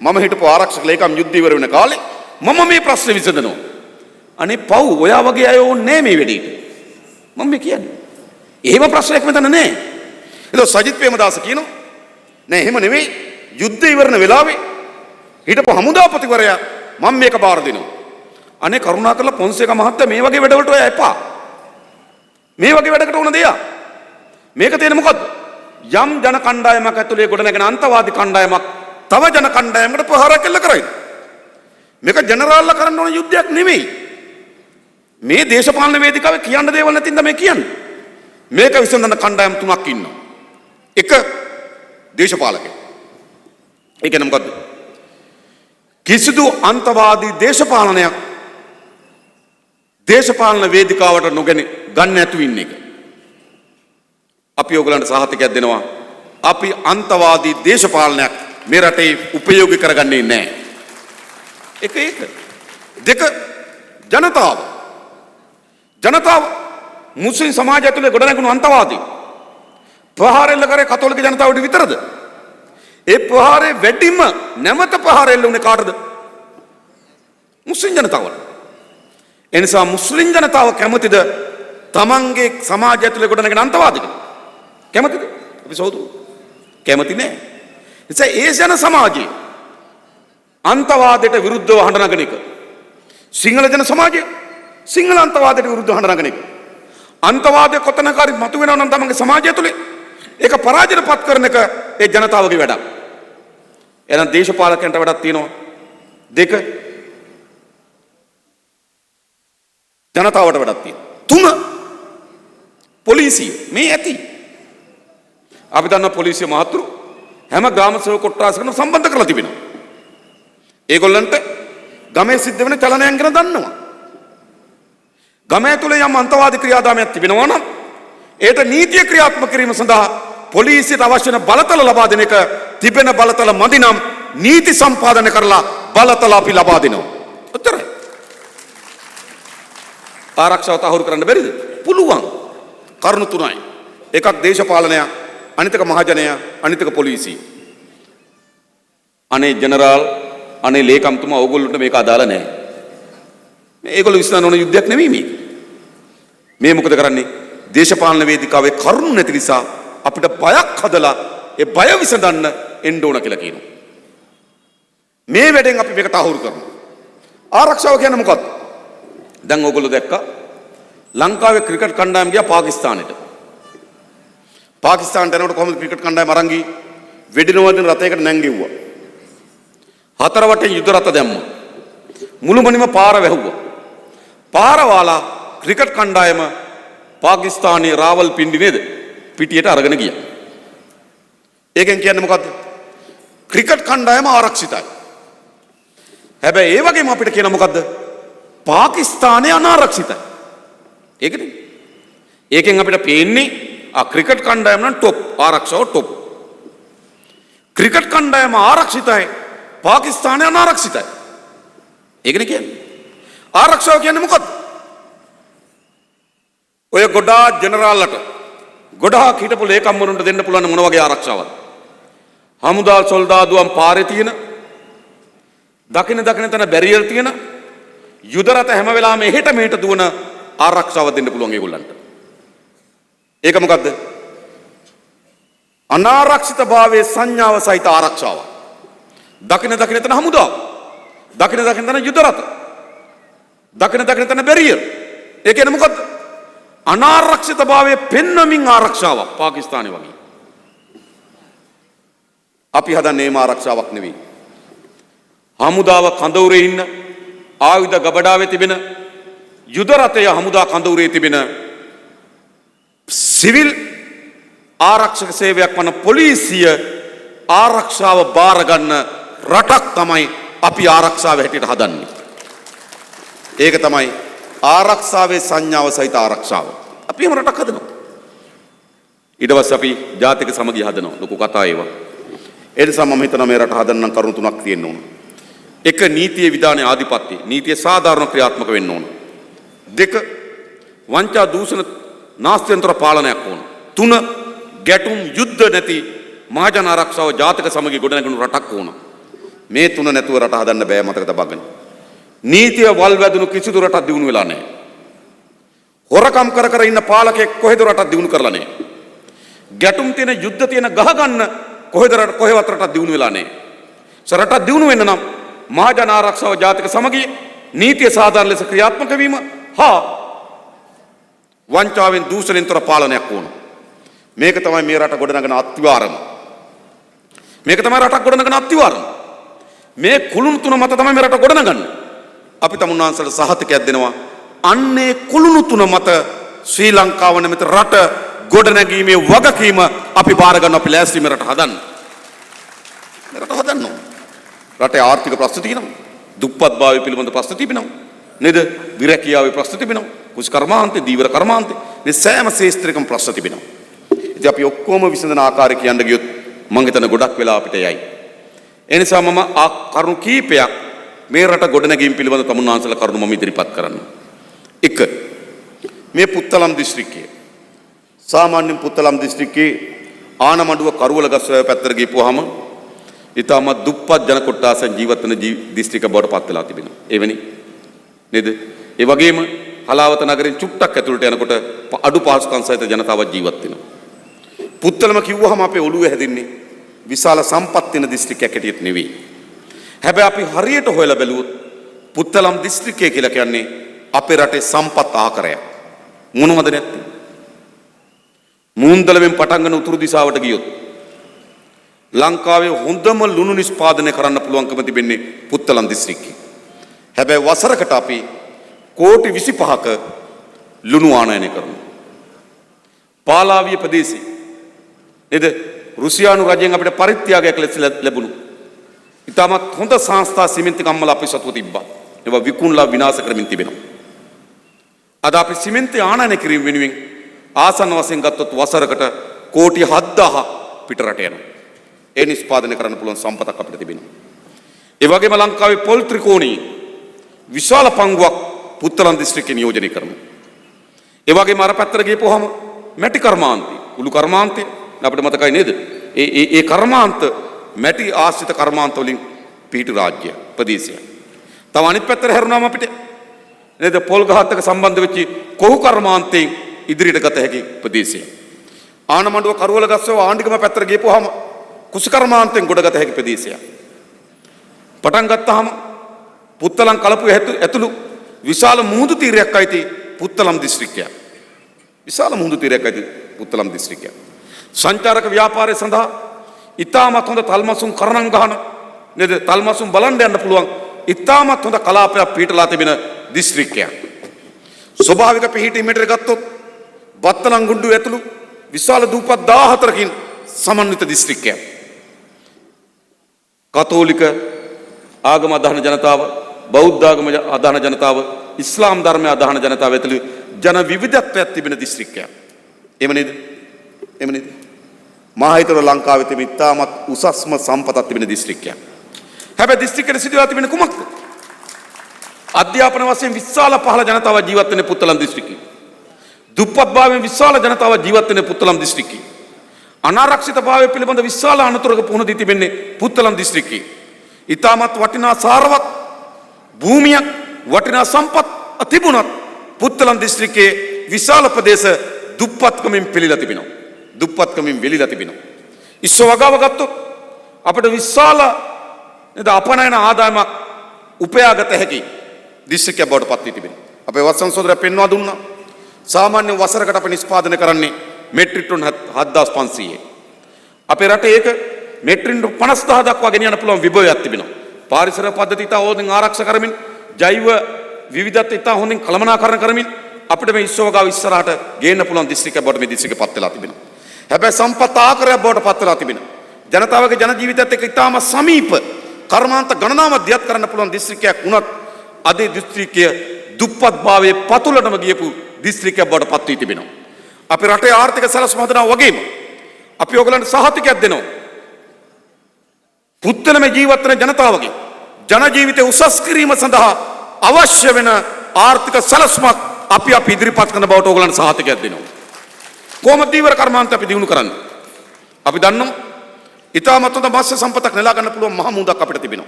මම හිටපු ආරක්ෂක ලේකම් යුද්ධ ඉවර වෙන කාලේ මම මේ ප්‍රශ්නේ විසඳනවා. අනේ පව් ඔයා වගේ අය ඕනේ නෑ මේ වෙලෙට. මම මේ කියන්නේ. එහෙම ප්‍රශ්නයක් මෙතන නෑ. ඒක සජිත් ප්‍රේමදාස කියනවා නෑ එහෙම නෙවෙයි. යුද්ධ ඉවරන වෙලාවේ හිටපු හමුදාපතිවරයා මම මේක බාර දෙනවා. අනේ කරුණාකරලා පොන්සේක මහත්තයා මේ වගේ වැඩවලට ඔය එපා. මේ වගේ වැඩකට ඕන දෙයක්. මේක තියෙන්නේ මොකද්ද? යම් ජන කණ්ඩායමක් ඇතුලේ ගොඩනැගෙන අන්තවාදී කණ්ඩායමක් තව ජන කණ්ඩායමකට ප්‍රහාරයක් එල්ල කරයි. මේක ජනරාල්ලා කරන්න ඕන යුද්ධයක් නෙමෙයි. මේ දේශපාලන වේදිකාවේ කියන්න දේවල් නැතිනම් මේ කියන්නේ. මේක විසඳන කණ්ඩායම් තුනක් ඉන්නවා. එක දේශපාලකයෙක්. ඒ කියන්නේ මොකද්ද? කිසිදු අන්තවාදී දේශපාලනයක් දේශපාලන වේදිකාවට නොගෙන ගන්න නැතුව ඉන්න එක. අපි ඔයගලන්ට සහතිකයක් දෙනවා. අපි අන්තවාදී දේශපාලනයක් මේ රටේ උපයෝගී කරගන්නේ නැහැ. එක. දෙක ජනතාව මුස්ලිම් සමාජය ඇතුලේ ගොඩනැගුණු අන්තවාදී ප්‍රහාර එල්ල කරේ කතෝලික ජනතාවට විතරද? ඒ ප්‍රහාරේ වැඩිම නැවත ප්‍රහාර එල්ල උනේ කාටද? මුස්ලිම් ජනතාවට. ඒ නිසා මුස්ලිම් ජනතාව කැමතිද තමන්ගේ සමාජය ඇතුලේ ගොඩනැගෙන අන්තවාදීකට? කැමතිද? අපි සෝදු කැමති නෑ. නිසා ඒ ජන සමාජයේ අන්තවාදයට විරුද්ධව හඬ නගන එක. සිංහල ජන සමාජය සිංහල අන්තවාදයට විරුද්ධව හඬ නගන එක. අන්තවාදය කොතනකරි මතුවෙනවා නම් තමන්ගේ සමාජය තුළ ඒක පරාජයටපත් කරන එක ඒ ජනතාවගේ වැඩක්. එහෙනම් දේශපාලකයන්ට වැඩක් තියෙනවා. දෙක ජනතාවට වැඩක් තියෙනවා. තුන පොලිසිය මේ ඇති. අපි දන්නා පොලිසිය මහතුරු හැම ග්‍රාම සේවක කොට්ටාසයකම සම්බන්ධ කරලා තිබෙනවා. ඒගොල්ලන්ට ගමේ සිද්ධ වෙන චලනයන් ගැන දන්නවා. ගමේ තුල යම් අන්තවාදී ක්‍රියාදාමයක් තිබෙනවා නම් ඒට නීතිය ක්‍රියාත්මක කිරීම සඳහා පොලිසියට අවශ්‍ය වෙන බලතල ලබා දෙන එක තිබෙන බලතල මදි නම් නීති සම්පාදනය කරලා බලතල අපි ලබා දෙනවා. උත්තරයි. ආරක්ෂාව තහවුරු කරන්න බැරිද? පුළුවන්. කරුණු තුනයි. එකක් දේශපාලනය, අනිතක මහජනය, අනිතක පොලිසිය. අනේ ජනරාල්, අනේ ලේකම්තුමා ඕගොල්ලන්ට මේක අදාළ නැහැ. මේගොල්ලෝ විශ්වාස නොවන යුද්ධයක් නෙමෙයි මේක. මේ මොකද කරන්නේ? දේශපාලන වේදිකාවේ කරුණු නැති නිසා අපිට බයක් හදලා ඒ බය විසඳන්න එන්න ඕන කියලා කියනවා. මේ වැඩෙන් අපි මේක තහවුරු කරනවා. ආරක්ෂාව කියන්නේ මොකක්ද? දැන් ඕගොල්ලෝ දැක්කා ලංකාවේ ක්‍රිකට් කණ්ඩායම ගියා පාකිස්තානෙට. පාකිස්තානට යනකොට කොහොමද ක්‍රිකට් කණ්ඩායම අරන් ගියේ? වෙඩිනවදින රථයකට නැංගෙව්වා. හතර වටේ යුද රථ දැම්මා. මුළුමනින්ම පාර වැහුවා. පාර වාලා ක්‍රිකට් කණ්ඩායම පාකිස්තානයේ රාවල්පින්ඩි නේද? පිටියට අරගෙන ගියා. ඒකෙන් කියන්නේ මොකද්ද? ක්‍රිකට් කණ්ඩායම ආරක්ෂිතයි. හැබැයි ඒ වගේම අපිට කියන මොකද්ද? පාකිස්තානය අනාරක්ෂිතයි. ඒකනේ. ඒකෙන් අපිට පේන්නේ ක්‍රිකට් කණ්ඩායම නම් টොප් ආරක්ෂාව টොප්. ක්‍රිකට් කණ්ඩායම ආරක්ෂිතයි, පාකිස්තානය අනාරක්ෂිතයි. ඒකනේ කියන්නේ. ආරක්ෂාව කියන්නේ මොකද්ද? ඔය ගොඩාක් ජනරාල්ලට ගොඩාක් හිටපු ලේකම්වරුන්ට දෙන්න පුළුවන් මොන වගේ ආරක්ෂාවක්ද? හමුදා සොල්දාදුවන් පාරේ තියෙන, දකින තැන බැරියර් තියෙන, යුද රථ හැම වෙලාවෙම එහෙට මෙහෙට දුවන ආරක්ෂාව දෙන්න පුළුවන් ඒගොල්ලන්ට. ඒක මොකද්ද? අනාරක්ෂිතභාවයේ සංඥාව සහිත ආරක්ෂාව. දකින තැන හමුදාව, දකින තැන යුද රථ, දකින තැන බැරියර්. ඒ කියන්නේ මොකද්ද? අනාරක්ෂිතභාවයේ පෙන්වමින් ආරක්ෂාවක්. පාකිස්තානයේ වගේ. අපි හදන්නේ මේ ආරක්ෂාවක් නෙවෙයි. හමුදාව කඳවුරේ ඉන්න, ආයුධ ගබඩාවේ තිබෙන, යුද රථය හමුදා කඳවුරේ තිබෙන සිවිල් ආරක්ෂක සේවයක් වන පොලිසිය ආරක්ෂාව බාර ගන්න රටක් තමයි අපි ආරක්ෂාව හැටියට හදන්නේ. ඒක තමයි ආරක්ෂාවේ සංඥාව සහිත ආරක්ෂාව. අපි එහෙම රටක් හදනවා. ඊට පස්සේ අපි ජාතික සමගිය හදනවා. ලොකු කතා ඒවා. ඒ නිසා මම හිතනවා මේ රට හදන්න කරුණු තුනක් තියෙන්න ඕන. එක නීතියේ විධානයේ ආධිපත්‍ය. නීතිය සාධාරණ ක්‍රියාත්මක වෙන්න ඕන. දෙක වංචා දූෂණ නාස්තියන්තර පාලනයක් ඕන. තුන ගැටුම් යුද්ධ නැති මහජන ආරක්ෂාව ජාතික සමගිය ගොඩනැගුණු රටක් ඕන. මේ තුන නැතුව රට හදන්න බෑ මතක තබා ගන්න. නීතිය වල් වැදුණු කිසිදු රටක් දියුණු වෙලා නැහැ. හොරකම් කර ඉන්න පාලකෙක් කොහෙද රටක් දියුණු කරලා නැහැ. ගැටුම් තියෙන යුද්ධ තියෙන ගහ ගන්න කොහෙවත් රටක් දියුණු වෙලා නැහැ. රටක් දියුණු වෙන්න නම් මහජන ආරක්ෂාව ජාතික සමගිය නීතිය සාධාරණ ලෙස ක්‍රියාත්මක වීම හා වංචාවෙන් දූෂණයෙන් තොර පාලනයක් ඕන. මේක තමයි මේ රට ගොඩනගන අත්විවරම. මේක තමයි රටක් ගොඩනගන අත්විවරණ. මේ කුළුණු තුන මත තමයි මේ රට ගොඩනගන්නේ. අපි තමුන්වන්සලට සහතිකයක් දෙනවා. අන්නේ කුළුණු තුන මත ශ්‍රී ලංකාව නැමැති රට ගොඩනැගීමේ වගකීම අපි බාර ගන්න අපි ලෑස්ති මේ රට හදන්න. මේ රට හදන්න ඕන. රටේ ආර්ථික ප්‍රශ්න තියෙනවා. දුප්පත්භාවය පිළිබඳ ප්‍රශ්න තිබෙනවා. නේද? විරැකියාවේ ප්‍රශ්න තිබෙනවා. කුසි කර්මාන්තේ, දීවර කර්මාන්තේ මේ සෑම ශේෂ්ත්‍රයකම ප්‍රශ්න තිබෙනවා. ඉතින් අපි ඔක්කොම විසඳන ආකාරය කියන්න ගියොත් මම හිතන ගොඩක් වෙලා අපිට යයි. ඒ නිසා මම කරුණු කීපයක් මේ රට ගොඩනැගීම පිළිබඳ තමුන්වන්සලා කරුණු මම ඉදිරිපත් කරන්න. 1. මේ පුත්තලම් දිස්ත්‍රික්කයේ සාමාන්‍ය පුත්තලම් දිස්ත්‍රික්කයේ ආනමඩුව කරුවල ගස්වැව පැත්තට ගිහපුවාම ඊටමත් දුප්පත් ජන කොට්ටාසයන් ජීවත් වෙන දිස්ත්‍රික්ක බවට පත් වෙලා තිබෙනවා. එවැනි නේද? ඒ වගේම හලාවත නගරෙන් චුට්ටක් ඇතුළට යනකොට අඩු පහසුකම් සහිත ජනතාවක් ජීවත් වෙනවා. පුත්තලම කිව්වහම අපේ ඔළුවේ හැදින්නේ විශාල සම්පත් වෙන දිස්ත්‍රික්කයක් හැටියට නෙවෙයි. හැබැයි අපි හරියට හොයලා බැලුවොත් පුත්තලම් දිස්ත්‍රික්කය කියලා කියන්නේ අපේ රටේ සම්පත් ආකාරයක්. මොනවද නැත්තේ? මූන්දලෙන් පටන් ගන්න උතුරු දිශාවට ගියොත් ලංකාවේ හොඳම ලුණු නිෂ්පාදනය කරන්න පුළුවන්කම තිබෙන්නේ පුත්තලම් දිස්ත්‍රික්කේ. හැබැයි වසරකට අපි කෝටි 25ක ලුණු ආනයනය කරනවා. පාලාවිය ප්‍රදේශයේ නේද? රුසියානු රජයෙන් අපිට පරිත්‍යාගයක් ලෙස ලැබුණු ඉතාමත් හොඳ සංස්ථා සිමෙන්ති කම්මල අපි සතුව තිබ්බා. ඒවා විකුණලා විනාශ කරමින් තිබෙනවා. අද අපි සිමෙන්ති ආනයනය කිරීම වෙනුවෙන් ආසන්න වශයෙන් ගත්තොත් වසරකට කෝටි 7000ක් පිටරට යනවා. ඒ නිෂ්පාදනය කරන්න පුළුවන් සම්පතක් අපිට තිබෙනවා. ඒ වගේම ලංකාවේ පොල් ත්‍රිකෝණී විශාල පංගුවක් පුත්තලම් දිස්ත්‍රික්කේ නියෝජනය කරනවා. ඒ වගේම අර පැත්තට ගියපුවාම මැටි කර්මාන්තය, උළු කර්මාන්තය අපිට මතකයි නේද? ඒ කර්මාන්ත මැටි ආශ්‍රිත කර්මාන්ත වලින් පිහිටි රාජ්‍ය ප්‍රදේශය. තව අනිත් පැත්තට හැරුණාම අපිට නේද පොල් ගහත් එක්ක සම්බන්ධ වෙච්ච කොහු කර්මාන්තයෙන් ඉදිරියට ගත හැකි ප්‍රදේශය. ආනමඩුව කරුවල ගස්වැව ආණ්ඩිකම පැත්තට ගියපුවාම කුසි කර්මාන්තයෙන් ගොඩගත හැකි ප්‍රදේශය. පටන් ගත්තාම පුත්තලම් කලපුව ඇතුළු විශාල මුහුදු තීරයක් අයිති පුත්තලම් දිස්ත්‍රික්කය. විශාල මුහුදු තීරයක් අයිති පුත්තලම් දිස්ත්‍රික්කය. සංචාරක ව්‍යාපාරය සඳහා ඉතාමත් හොඳ තල්මසුන් කරණම් ගහන නේද? තල්මසුන් බලන්න යන්න පුළුවන් ඉතාමත් හොඳ කලාපයක් පිහිටලා තිබෙන දිස්ත්‍රික්කයක්. ස්වභාවික පිහිටීමට ගත්තොත් බත්තලම් ගුණ්ඩුව ඇතුළු විශාල දූපත් 14කින් සමන්විත දිස්ත්‍රික්කයක්. කතෝලික ආගම අදහන ජනතාව, බෞද්ධ ආගම අදහන ජනතාව, ඉස්ලාම් ධර්මය අදහන ජනතාව ඇතුළු ජන විවිධත්වයක් තිබෙන දිස්ත්‍රික්කයක්. එහෙම නේද? එහෙම නේද? මා හිතනවා ලංකාවේ තිබෙන ඉතාමත් උසස්ම සම්පතක් තිබෙන දිස්ත්‍රික්කයක්. හැබැයි දිස්ත්‍රික්කයේ සිදුවා තිබෙන කුමක්ද? අධ්‍යාපන වශයෙන් විශාල පහළ ජනතාවක් ජීවත් වෙන පුත්තලම් දිස්ත්‍රික්කයේ. දුප්පත්භාවයෙන් විශාල ජනතාවක් ජීවත් වෙන පුත්තලම් දිස්ත්‍රික්කයේ. අනාරක්ෂිතභාවය පිළිබඳ විශාල අනතුරක පුහුණු දී තිබෙන්නේ පුත්තලම් දිස්ත්‍රික්කයේ. ඉතාමත් වටිනා සාරවත් භූමියක්, වටිනා සම්පත් තිබුණත් පුත්තලම් දිස්ත්‍රික්කයේ විශාල ප්‍රදේශ දුප්පත්කමින් පෙළීලා තිබෙනවා. දුප්පත්කමින් වෙලිලා තිබෙනවා. ඉස්ස වගාව ගත්තොත් අපිට විශාල නේද අපනයන ආදායමක් උපයාගත හැකි දිස්ත්‍රික්කයක් බවට පත් වී තිබෙනවා. අපේ වත්සන් සොදරයා පෙන්වා දුන්නා. සාමාන්‍ය වසරකට අපි නිෂ්පාදනය කරන්නේ මෙට්‍රික් ටන් 7500. අපේ රටේ ඒක මෙට්‍රික් ටන් 50000 දක්වා ගෙනියන්න පුළුවන් විභවයක් තිබෙනවා. පාරිසරික පද්ධති ඉතා හොඳින් ආරක්ෂා කරමින්, ජෛව විවිධත්වය ඉතා හොඳින් කළමනාකරණය කරමින් අපිට මේ ඉස්සෝගාව ඉස්සරහට ගේන්න පුළුවන් දිස්ත්‍රික්කයක් බවට මේ දිස්ත්‍රික්කය පත් වෙලා තිබෙනවා. හැබැයි සම්පත් ආකාරයක් බවට පත් වෙලා තිබෙනවා. ජනතාවගේ ජන ජීවිතයත් එක්ක ඉතාම සමීප කර්මාන්ත ගණනාවක් දියත් කරන්න පුළුවන් දිස්ත්‍රික්කයක් වුණත් අද දිස්ත්‍රික්කය දුප්පත්භාවයේ පතුලටම ගියපු දිස්ත්‍රික්කයක් බවට පත් වී තිබෙනවා. අපේ රටේ ආර්ථික සැලසුම හදනවා වගේම අපි ඔයගලන්ට සහතිකයක් දෙනවා. පුත්තලමේ ජීවත් වෙන ජනතාවගේ ජන ජීවිතය උසස් කිරීම සඳහා අවශ්‍ය වෙන ආර්ථික සැලසුමක් අපි ඉදිරිපත් කරන බවට ඔයගලන්ට සහතිකයක් දෙනවා. කොහොමද දීවර කර්මාන්තය අපි දිනු කරන්නේ? අපි දන්නවා ඉතාමත් හොඳ මත්ස්‍ය සම්පතක් නෙලා ගන්න පුළුවන් මහ මුහුදක් අපිට තිබෙනවා.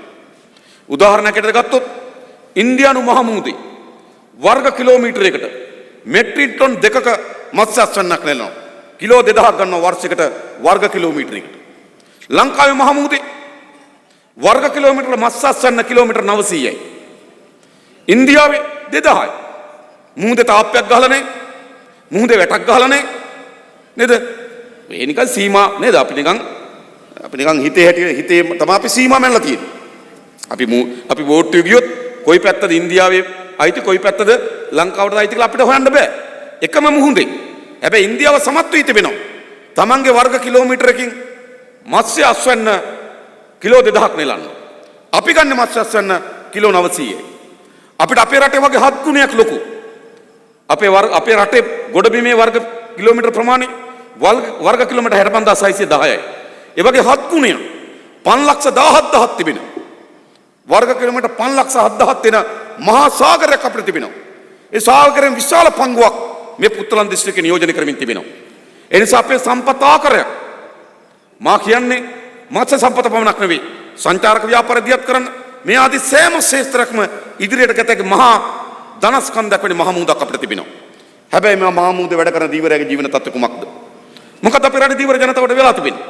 උදාහරණයකට ගත්තොත් ඉන්දියානු මහ මුහුදේ වර්ග කිලෝමීටරයකට මෙට්‍රික් ටන් 2ක මත්ස්‍ය අස්වැන්නක් නෙලනවා. කිලෝ 2000ක් ගන්නවා වර්ෂයකට වර්ග කිලෝමීටරයකට. ලංකාවේ මහ මුහුදේ වර්ග කිලෝමීටර මත්ස්‍ය අස්වැන්න කිලෝමීටර 900යි. ඉන්දියාවේ 2000යි. මුහුදේ තාප්පයක් ගහලා නැහැ. මුහුදේ වැටක් ගහලා නැහැ. නේද? ඒ නිකන් සීමා නේද? අපි නිකන් අපි නිකන් හිතේ තමයි අපි සීමා මැනලා තියෙන්නේ. අපි වෝට් එක ගියොත් කොයි පැත්තද ඉන්දියාවේ අයිති කොයි පැත්තද ලංකාවටද අයිති කියලා අපිට හොයන්න බෑ. එකම මුහුදේ. හැබැයි ඉන්දියාව සමත් වී තිබෙනවා. තමන්ගේ වර්ග කිලෝමීටරකින් මත්ස්‍ය අස්වැන්න කිලෝ 2000ක් නෙලන්න. අපි ගන්න මත්ස්‍ය අස්වැන්න කිලෝ 900යි. අපිට අපේ රටේ වගේ 7 ගුණයක් ලොකු. අපේ රටේ ගොඩබිමේ වර්ග කිලෝමීටර ප්‍රමාණය වර්ග කිලෝමීටර 65610යි. ඒ වගේ 7 ගුණයක් 517000ක් තිබෙනවා. වර්ග කිලෝමීටර 507000ක් දෙන මහා සාගරයක් අපිට තිබෙනවා. ඒ සාගරයෙන් විශාල පංගුවක් මේ පුත්තලන් දිස්ත්‍රික්කේ නියෝජනය කරමින් තිබෙනවා. ඒ නිසා අපේ සම්පත් ආකාරය මා කියන්නේ මත්ස්‍ය සම්පත පමණක් නෙවෙයි සංචාරක ව්‍යාපාරය දියත් කරන්න මේ ආදී සෑම ක්ෂේත්‍රයක්ම ඉදිරියට ගත හැකි මහා ධනස්කන්ධයක් වෙන මහා මුහුදක් අපිට තිබෙනවා. හැබැයි මේ මහා මුහුද වැඩ කරන දීවරයාගේ ජීවන තත්ත්වය කුමක්ද? මොකද අපේ රටේ දීවර ජනතාවට වෙලා තිබෙන්නේ?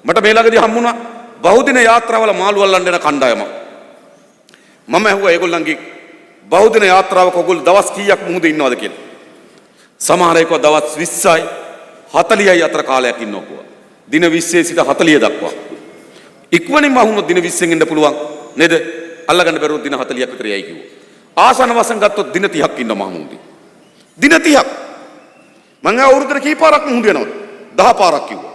මට මේ ළඟදී හම්බුණා බහුදින යාත්‍රාවල මාළු අල්ලන්න යන කණ්ඩායම. මම ඇහුවා ඒගොල්ලන්ගේ බහුදින යාත්‍රාවක ඔයගොල්ලෝ දවස් කීයක් මුහුදේ ඉන්නවද කියලා. සමහර අය කිව්වා දවස් 20යි 40යි අතර කාලයක් ඉන්නවා කිව්වා. දින 20 සිට 40 දක්වා. ඉක්මනින්ම වුණොත් දින 20න් ඉන්න පුළුවන් නේද? අල්ලගන්න බැරුව දින 40ක් විතර යයි කිව්වා. ආසන වශයෙන් ගත්තොත් දින 30ක් ඉන්න මහමුදේ. දින 30ක්. මම අවුරුද්දට කීපාරක් මුහුද යනවද? 10 පාරක් කිව්වා.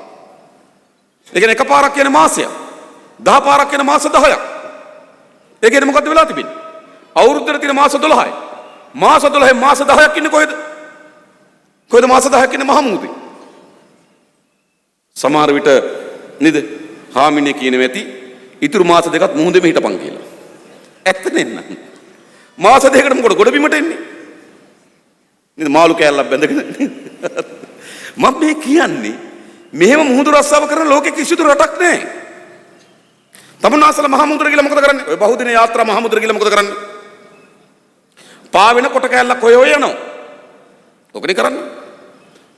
ඒ කියන්නේ එක පාරක් කියන්නේ මාසයක්. 10 පාරක් කියන්නේ මාස 10ක්. ඒ කියන්නේ මොකද්ද වෙලා තිබෙන්නේ? අවුරුද්දට තියෙන මාස 12යි. මාස 12 මාස 10ක් ඉන්නේ කොහෙද? කොහෙද මාස 10ක් ඉන්නේ මහමුදේ? සමහර විට නේද? හාමිනේ කියනවා ඇති ඉතුරු මාස දෙකක් මුහුදෙම හිටපන් කියලා. ඇත්ත නෙන්න. මාස දෙකකට මොකද ගොඩ බිමට එන්නේ? නේද මාළු කෑල්ලක් බැඳගෙන. මම මේ කියන්නේ මෙහෙම මුහුදු රස්සාව කරන ලෝකෙ කිසිදු රටක් නැහැ. තමුන්නාසල මහමුද්‍ර කියලා මොකද කරන්නේ? ඔය බහුදින යාත්‍රා මහමුද්‍ර කියලා මොකද කරන්නේ? පාවෙන කොට කෑල්ලක් හොය හොය යනවා. ඔකනේ කරන්නේ.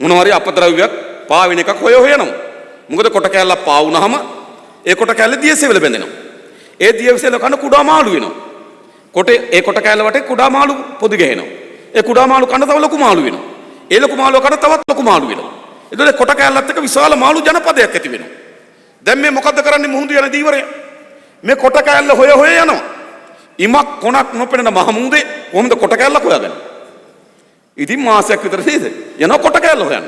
මොනවා හරි අපද්‍රව්‍යයක් පාවෙන එකක් හොය හොය යනවා. මොකද කොට කෑල්ලක් පා වුණාම ඒ කොට කෑල්ල දියසෙවල බැඳෙනවා. ඒ දියසෙවල කන කුඩා මාළු වෙනවා. ඒ කොට කෑල්ල වටේ කුඩා මාළු පොදි ගහනවා. ඒ කුඩා මාළු කන තව ලොකු මාළු වෙනවා. ඒ ලොකු මාළුව කන තවත් ලොකු මාළු වෙනවා. එතකොට කොට කෑල්ලත් එක්ක විශාල මාළු ජනපදයක් ඇති වෙනවා. දැන් මේ මොකද්ද කරන්නේ මුහුදු යන දීවරය? මේ කොට කෑල්ල හොය හොය යනවා. ඉමක් කොනක් නොපෙනෙන මහමුදේ කොහොමද කොට කෑල්ලක් හොයාගන්නේ? ඉතින් මාසයක් විතර නේද? යනවා කොට කෑල්ල හොයන්න.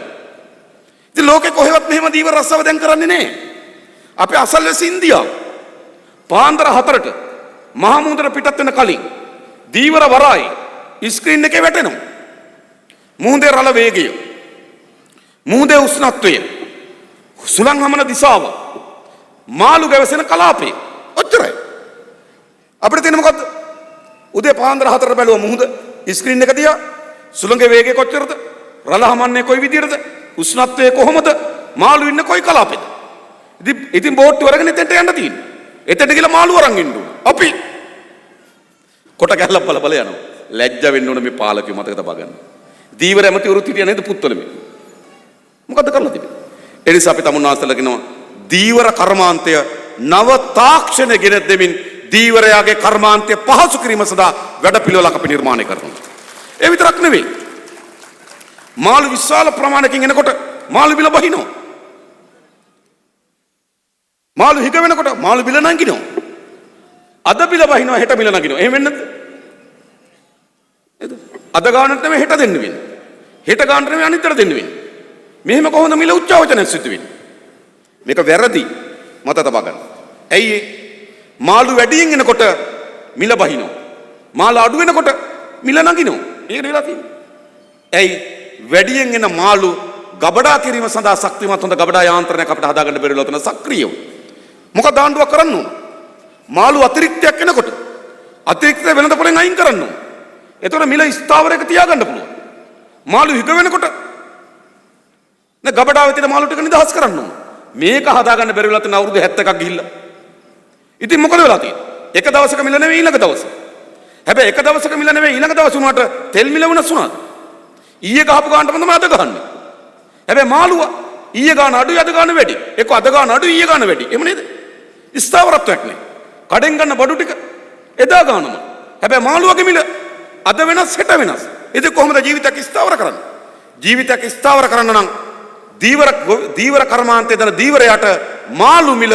ඉතින් ලෝකේ කොහෙවත් මෙහෙම දීවර රස්සාව දැන් කරන්නේ නැහැ. අපේ අසල්වැසි ඉන්දියාව පාන්දර 4ට මහමුදට පිටත් වෙන කලින් දීවර වරායි ස්ක්‍රීන් එකේ වැටෙනවා. මුහුදේ රළ වේගය, මුහුදේ උෂ්ණත්වය, සුළං හමන දිශාව, මාළු ගැවසෙන කලාපය ඔච්චරයි. අපිට තියෙන මොකද්ද? උදේ පාන්දර 4ට බැලුවා මුහුද ස්ක්‍රීන් එක දිහා සුළඟේ වේගය කොච්චරද? රළ හමන්නේ කොයි විදියටද? උෂ්ණත්වය කොහොමද? මාළු ඉන්නේ කොයි කලාපෙද? ඉතින් බෝට්ටු වරගෙන එතෙන්ට යන්න තියෙන්නේ. එතෙන්ට ගිහලා මාළු අරන් ඉන්න ඕන. අපි කොට කැල්ලක් බල බල යනවා. ලැජ්ජ වෙන්න ඕන මේ පාලකයෝ මතක තබා ගන්න. දීවර ඇමතිවරුත් හිටියා නේද පුත්වල මේ. මොකද්ද කරලා තිබෙන්නේ? ඒ නිසා අපි තමුන්නාසලා කියනවා දීවර කර්මාන්තය නව තාක්ෂණය ගෙන දෙමින් දීවරයාගේ කර්මාන්තය පහසු කිරීම සඳහා වැඩපිළිවෙලක් අපි නිර්මාණය කරනවා. ඒ විතරක් නෙවෙයි. මාළු විශාල ප්‍රමාණයකින් එනකොට මාළු බිල බහිනවා. මාළු හිග වෙනකොට මාළු බිල නංගිනවා. අද බිල බහිනවා හෙට බිල නංගිනවා. එහෙම වෙන්නේ නැද්ද? නේද? අද ගානට නෙමෙයි හෙට දෙන්න වෙන්නේ. හෙට ගානට නෙමෙයි අනිද්දාට දෙන්න වෙන්නේ. මෙහෙම කොහොමද මිල උච්චාවචනයක් සිද්ධ වෙන්නේ? මේක වැරදි. මත තබා ගන්න. ඇයි මාළු වැඩියෙන් එනකොට මිල බහිනවා. මාළු අඩු වෙනකොට මිල නගිනවා. ඒක නෙලා තියෙන්නේ. ඇයි වැඩියෙන් එන මාළු ගබඩා කිරීම සඳහා ශක්තිමත් හොඳ ගබඩා යාන්ත්‍රණයක් අපිට හදාගන්න බැරි වෙලා තියෙන සක්‍රියව. මොකද ආණ්ඩුවක් කරන්න ඕන? මාළු අතිරික්තයක් එනකොට අතිරික්ත වෙළඳ පොලෙන් අයින් කරන්න ඕන. එතකොට මිල ස්ථාවරයක තියාගන්න පුළුවන්. මාළු හිග වෙනකොට නේ ගබඩාවේ තියෙන මාළු ටික නිදහස් කරන්න ඕන. මේක හදාගන්න බැරි වෙලා තියෙන අවුරුදු 71ක් ගිහිල්ලා. ඉතින් මොකද වෙලා තියෙන්නේ? එක දවසක මිල නෙවෙයි ඊළඟ දවසේ. හැබැයි එක දවසක මිල නෙවෙයි ඊළඟ දවස් වුණාට තෙල් මිල වෙනස් වුණාද? ඊයේ ගහපු ගානටම තමයි අද ගහන්නේ. හැබැයි මාළුව ඊයේ ගාන අඩුයි අද ගාන වැඩි. ඒක අද ගාන අඩුයි ඊයේ ගාන වැඩි. එහෙම නේද? ස්ථාවරත්වයක් නේ. කඩෙන් ගන්න බඩු ටික එදා ගානම. හැබැයි මාළුවගේ මිල අද වෙනස් හෙට වෙනස්. ඉතින් කොහොමද ජීවිතයක් ස්ථාවර කරන්නේ? ජීවිතයක් ස්ථාවර කරන්න නම් දීවර කර්මාන්තයේ දන දීවරයට මාළු මිල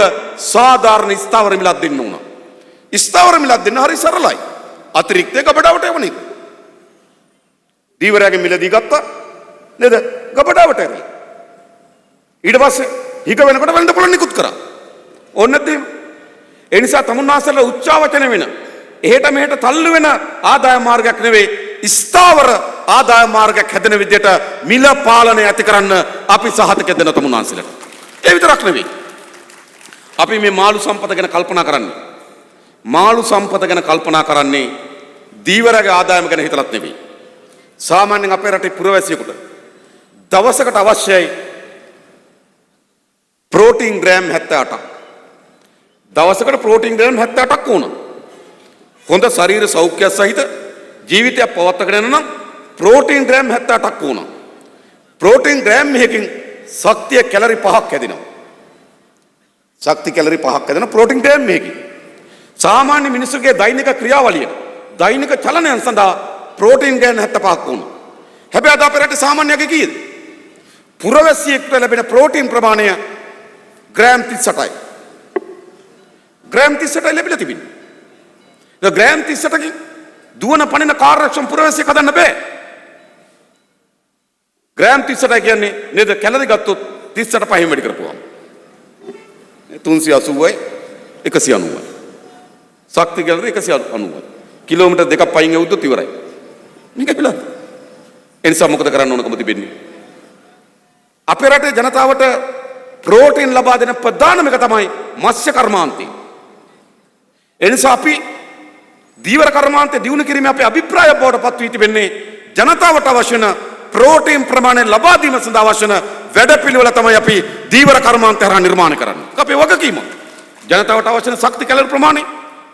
සාධාරණ ස්ථාවර මිලක් දෙන්න ඕන. ස්ථාවර මිලක් දෙන්න හරි සරලයි. අතිරික්තය ගබඩාවට එවන එක. දීවරයාගේ මිල දී ගත්තා නේද? ගබඩාවට එවන. ඊට පස්සේ හිග වෙනකොට වෙළඳ පොළ නිකුත් කරා. ඕන නැද්ද? ඒ නිසා තමුන්නාසල උච්චාවචන වෙන එහෙට මෙහෙට තල්ලු වෙන ආදාය මාර්ගයක් නෙවෙයි ස්ථාවර ආදාය මාර්ගයක් හැදෙන විදිහට මිල පාලනය ඇති කරන්න අපි සහතික දෙන තමුන්නාසලට. ඒ විතරක් නෙවෙයි. අපි මේ මාළු සම්පත ගැන කල්පනා කරන්නේ. මාළු සම්පත ගැන කල්පනා කරන්නේ දීවරගේ ආදායම ගැන හිතලත් නෙවෙයි. සාමාන්‍යයෙන් අපේ රටේ පුරවැසියෙකුට දවසකට අවශ්‍යයි ප්‍රෝටීන් ග්‍රෑම් 78ක්. දවසකට ප්‍රෝටීන් ග්‍රෑම් 78ක් ඕන. හොඳ ශරීර සෞඛ්‍ය සහිත ජීවිතයක් පවත්වාගෙන යන නම් ප්‍රෝටීන් ග්‍රෑම් 78ක් ඕන. ප්‍රෝටීන් ග්‍රෑම් එකකින් ශක්තිය කැලරි 5ක් හැදෙනවා. ශක්ති කැලරි 5ක් හැදෙන ප්‍රෝටීන් ග්‍රෑම් එකකින්. සාමාන්‍ය මිනිසුගේ දෛනික ක්‍රියාවලිය දෛනික චලනයන් සඳහා ප්‍රෝටීන් ග්‍රෑම් 75ක් ඕන. හැබැයි අද අපේ රටේ සාමාන්‍යයෙන් කීයද? පුරවැසියෙකුට ලැබෙන ප්‍රෝටීන් ප්‍රමාණය ග්‍රෑම් 38යි. ග්‍රෑම් 38යි ලැබිලා තිබෙන්නේ. ඒ ග්‍රෑම් 38කින් දුවන පණින කාර්යක්ෂම පුරවැසියෙක් හදන්න බෑ. ග්‍රෑම් 38 කියන්නේ නේද කැලරි ගත්තොත් 38 පහින් වැඩි කරපුවාම 380යි 190යි. ශක්ති කැලරි 190යි. කිලෝමීටර් දෙකක් පයින් යවුවොත් ඉවරයි. මේක පිළා. ඒ නිසා මොකද කරන්න ඕනකම තිබෙන්නේ? අපේ රටේ ජනතාවට ප්‍රෝටීන් ලබා දෙන ප්‍රධානම එක තමයි මත්ස්‍ය කර්මාන්තය. ඒ නිසා අපි දීවර කර්මාන්තය දියුණු කිරීමේ අපේ අභිප්‍රාය බවට පත් වී තිබෙන්නේ ජනතාවට අවශ්‍ය වන ප්‍රෝටීන් ප්‍රමාණය ලබා දීම සඳහා අවශ්‍ය වන වැඩපිළිවෙල තමයි අපි දීවර කර්මාන්තය හරහා නිර්මාණය කරන්නේ. අපේ වගකීම. ජනතාවට අවශ්‍ය වන ශක්ති කැලරි ප්‍රමාණය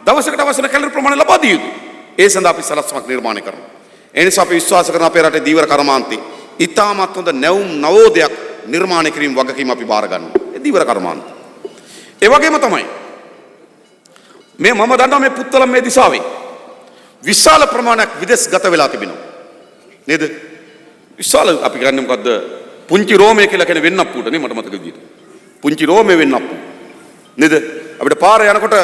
දවසකට අවශ්‍ය වන කැලරි ප්‍රමාණය ලබා දිය යුතුයි. ඒ සඳහා අපි සලස්මක් නිර්මාණය කරනවා. ඒ නිසා අපි විශ්වාස කරන අපේ රටේ දීවර කර්මාන්තය ඉතාමත් හොඳ නැවුම් නවෝදයක් නිර්මාණය කිරීම වගකීම අපි බාර ගන්නවා. ඒ දීවර කර්මාන්තය. ඒ වගේම තමයි මේ මම දන්නවා මේ පුත්තලම් මේ දිසාවේ විශාල ප්‍රමාණයක් විදේශගත වෙලා තිබෙනවා. නේද? විශාල අපි කියන්නේ මොකද්ද? පුංචි රෝමය කියලා කියන වෙන්නප්පුවට නේ මට මතක විදියට. පුංචි රෝමේ වෙන්නප්පු. නේද? අපිට පාරේ යනකොට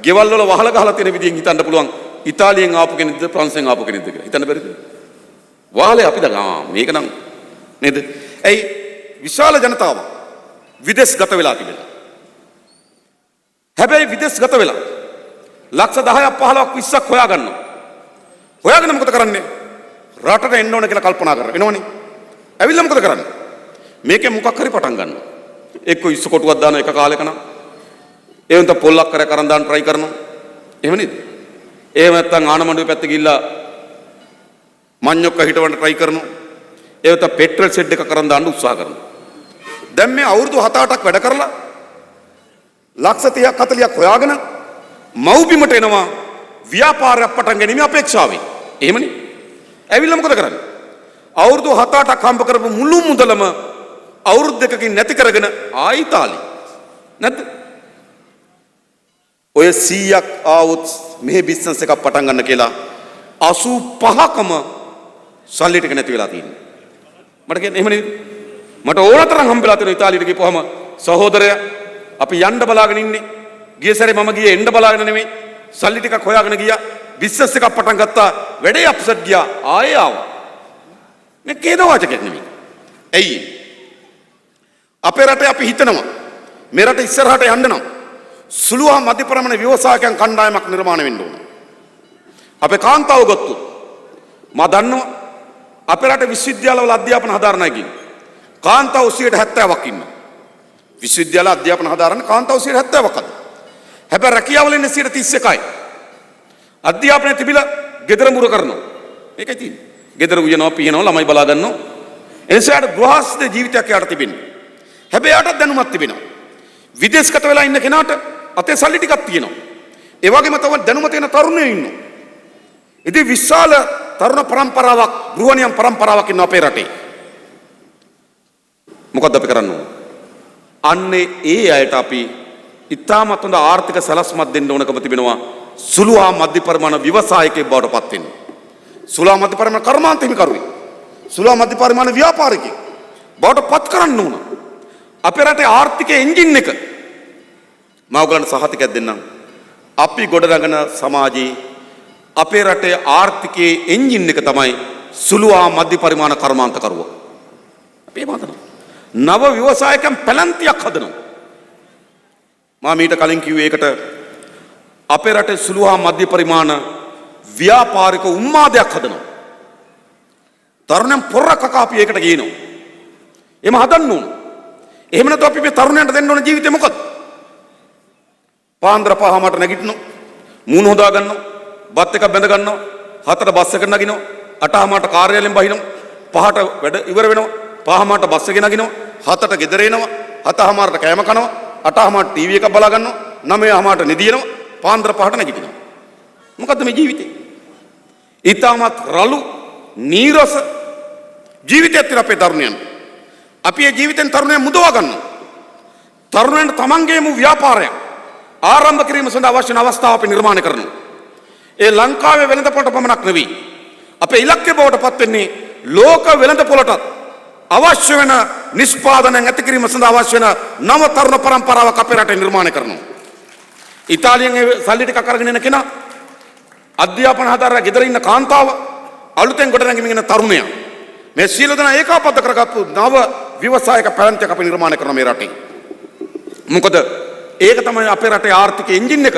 ගෙවල් වල වහල ගහලා තියෙන විදියෙන් හිතන්න පුළුවන් ඉතාලියෙන් ආපු කෙනෙක්ද ප්‍රංශයෙන් ආපු කෙනෙක්ද කියලා. හිතන්න බැරිද? වහලේ අපි මේක නම් නේද? ඇයි විශාල ජනතාව විදේශගත වෙලා තිබෙනවා. හැබැයි විදේශගත වෙලා ලක්ෂ 10ක් 15ක් 20ක් හොයා ගන්නවා. හොයාගෙන මොකද කරන්නේ? රටට එන්න ඕන කියලා කල්පනා කරලා එනවනේ. ඇවිල්ලා මොකද කරන්නේ? මේකෙන් මොකක් හරි පටන් ගන්නවා. එක්ක ඉස්ස කොටුවක් දාන එක කාලෙක නම් ඒ වුන්ට පොල්ලක් කරන් දාන්න try කරනවා. එහෙම නේද? එහෙම නැත්නම් ආනමඩුවේ පැත්ත ගිහිල්ලා මඤ්ඤොක්ක හිටවන්න try කරනවා. ඒ වුන්ට පෙට්‍රල් සෙඩ් එක කරන් දාන්න උත්සාහ කරනවා. දැන් මේ අවුරුදු 7-8ක් වැඩ කරලා ලක්ෂ 30ක් 40ක් හොයාගෙන මව්බිමට එනවා ව්‍යාපාරයක් පටන් ගැනීම අපේක්ෂාවෙන්. එහෙමනේ. ඇවිල්ලා මොකද කරන්නේ? අවුරුදු 7-8ක් හම්බ කරපු මුළු මුදලම අවුරුදු දෙකකින් නැති කරගෙන ආයිතාලි. නැද්ද? ඔය 100ක් ආවොත් මේ බිස්නස් එකක් පටන් ගන්න කියලා 85කම සල්ලි ටික නැති වෙලා තියෙනවා. මට කියන්නේ එහෙම නෙවෙයි. මට ඕන තරම් හම්බෙලා තියෙන ඉතාලියට ගිහපුවම සහෝදරයා අපි යන්න බලාගෙන ඉන්නේ. ගිය සැරේ මම ගියේ එන්න බලාගෙන නෙමෙයි. සල්ලි ටිකක් හොයාගෙන ගියා. බිස්නස් එකක් පටන් ගත්තා. වැඩේ අප්සෙට් ගියා. ආයෙ ආවා. මේ කේදවාචකයක් නෙමෙයි. ඇයි? අපේ රටේ අපි හිතනවා මේ රට ඉස්සරහට යන්න නම් සුළු හා මධ්‍ය ප්‍රමාණ ව්‍යවසායකයන් කණ්ඩායමක් නිර්මාණය වෙන්න ඕන. අපේ කාන්තාව ගත්තොත් මම දන්නවා අපේ රටේ විශ්වවිද්‍යාලවල අධ්‍යාපන හදාරණයකින් කාන්තාව 70ක් ඉන්නවා. විශ්වවිද්‍යාල අධ්‍යාපන හදාරන්න කාන්තාව 70ක් අද. හැබැයි රැකියාවල ඉන්නේ 31යි. අධ්‍යාපනය තිබිලා ගෙදර මුර කරනවා. ඒකයි තියෙන්නේ. ගෙදර උයනවා පියනවා ළමයි බලා ගන්නවා. එනිසාට ගෘහස්ත ජීවිතයක් යාට තිබෙන්නේ. හැබැයි යාට දැනුමක් තිබෙනවා. විදේශගත වෙලා ඉන්න කෙනාට අතේ සල්ලි ටිකක් තියෙනවා. ඒ වගේම තමයි දැනුම තියෙන තරුණයෝ ඉන්නවා. ඉතින් විශාල තරුණ પરම්පරාවක් ගෘහණියන් પરම්පරාවක් ඉන්න අපේ රටේ. මොකද්ද අපි කරන්න ඕන? අන්නේ ඒ අයට අපි ඉතාමත් හොඳ ආර්ථික සැලැස්මක් දෙන්න ඕනකම තිබෙනවා. සුළු හා මධ්‍ය පරිමාණ ව්‍යවසායකයෙක් බවට පත් වෙන්න. සුළු හා මධ්‍ය පරිමාණ කර්මාන්ත හිමිකරුවෙක්. සුළු හා මධ්‍ය පරිමාණ ව්‍යාපාරිකයෙක් බවට පත් කරන්න ඕන. අපේ රටේ ආර්ථිකයේ එන්ජින් එක මම ඔයගලන්ට සහතිකයක් දෙන්නම්. අපි ගොඩනගන සමාජයේ අපේ රටේ ආර්ථිකයේ එන්ජින් එක තමයි සුළු හා මධ්‍ය පරිමාණ කර්මාන්තකරුවෝ. අපි හදනවා. නව ව්‍යවසායකයන් පැලැන්තියක් හදනවා. මම ඊට කලින් කිව්වේ ඒකට අපේ රටේ සුළු හා මධ්‍ය පරිමාණ ව්‍යාපාරික උන්මාදයක් හදනවා. තරුණයන් පොරකක අපි ඒකට ගේනවා. එහෙම හදන්න ඕන. එහෙම නැත්නම් අපි මේ තරුණයන්ට දෙන්න ඕන ජීවිතේ මොකද? පාන්දර පහමට නැගිටිනවා. මූණ හොදා ගන්නවා. බත් එක බැඳ ගන්නවා. 4ට බස් එකට නගිනවා. 8:00ට කාර්යාලයෙන් බහිනවා. 5ට වැඩ ඉවර වෙනවා. 5:00ට බස් එකේ නගිනවා. 7ට ගෙදර එනවා. 7:00ට කෑම කනවා. 8:00ට ටීවී එකක් බලා ගන්නවා. 9:00ට නිදිනවා. පාන්දර 5ට නැගිටිනවා. මොකද්ද මේ ජීවිතේ? ඊටමත් රළු නීරස ජීවිතයක් තියෙන අපේ තරුණයන්. අපි මේ ජීවිතෙන් තරුණයන් මුදවා ගන්නවා. තරුණයන්ට තමන්ගේම ව්‍යාපාරයක් ආරම්භ කිරීම සඳහා අවශ්‍ය අවස්ථාව අපි නිර්මාණය කරනවා. ඒ ලංකාවේ වෙළඳපොළට පමණක් නෙවෙයි. අපේ ඉලක්කය බවට පත් වෙන්නේ ලෝක වෙළඳපොළටත් අවශ්‍ය වෙන නිෂ්පාදනයන් ඇති කිරීම සඳහා අවශ්‍ය වෙන නව තරුණ පරම්පරාවක් අපේ රටේ නිර්මාණය කරනවා. ඉතාලියෙන් ඒ සල්ලි ටිකක් අරගෙන එන කෙනා අධ්‍යාපන හදාරලා ගෙදර ඉන්න කාන්තාව අලුතෙන් ගොඩනැගීමේ ඉන්න තරුණයා මේ සියලු දෙනා ඒකාබද්ධ කරගත්තු නව ව්‍යවසායක පැලැන්තියක් අපි නිර්මාණය කරන මේ රටේ. මොකද ඒක තමයි අපේ රටේ ආර්ථික එන්ජින් එක.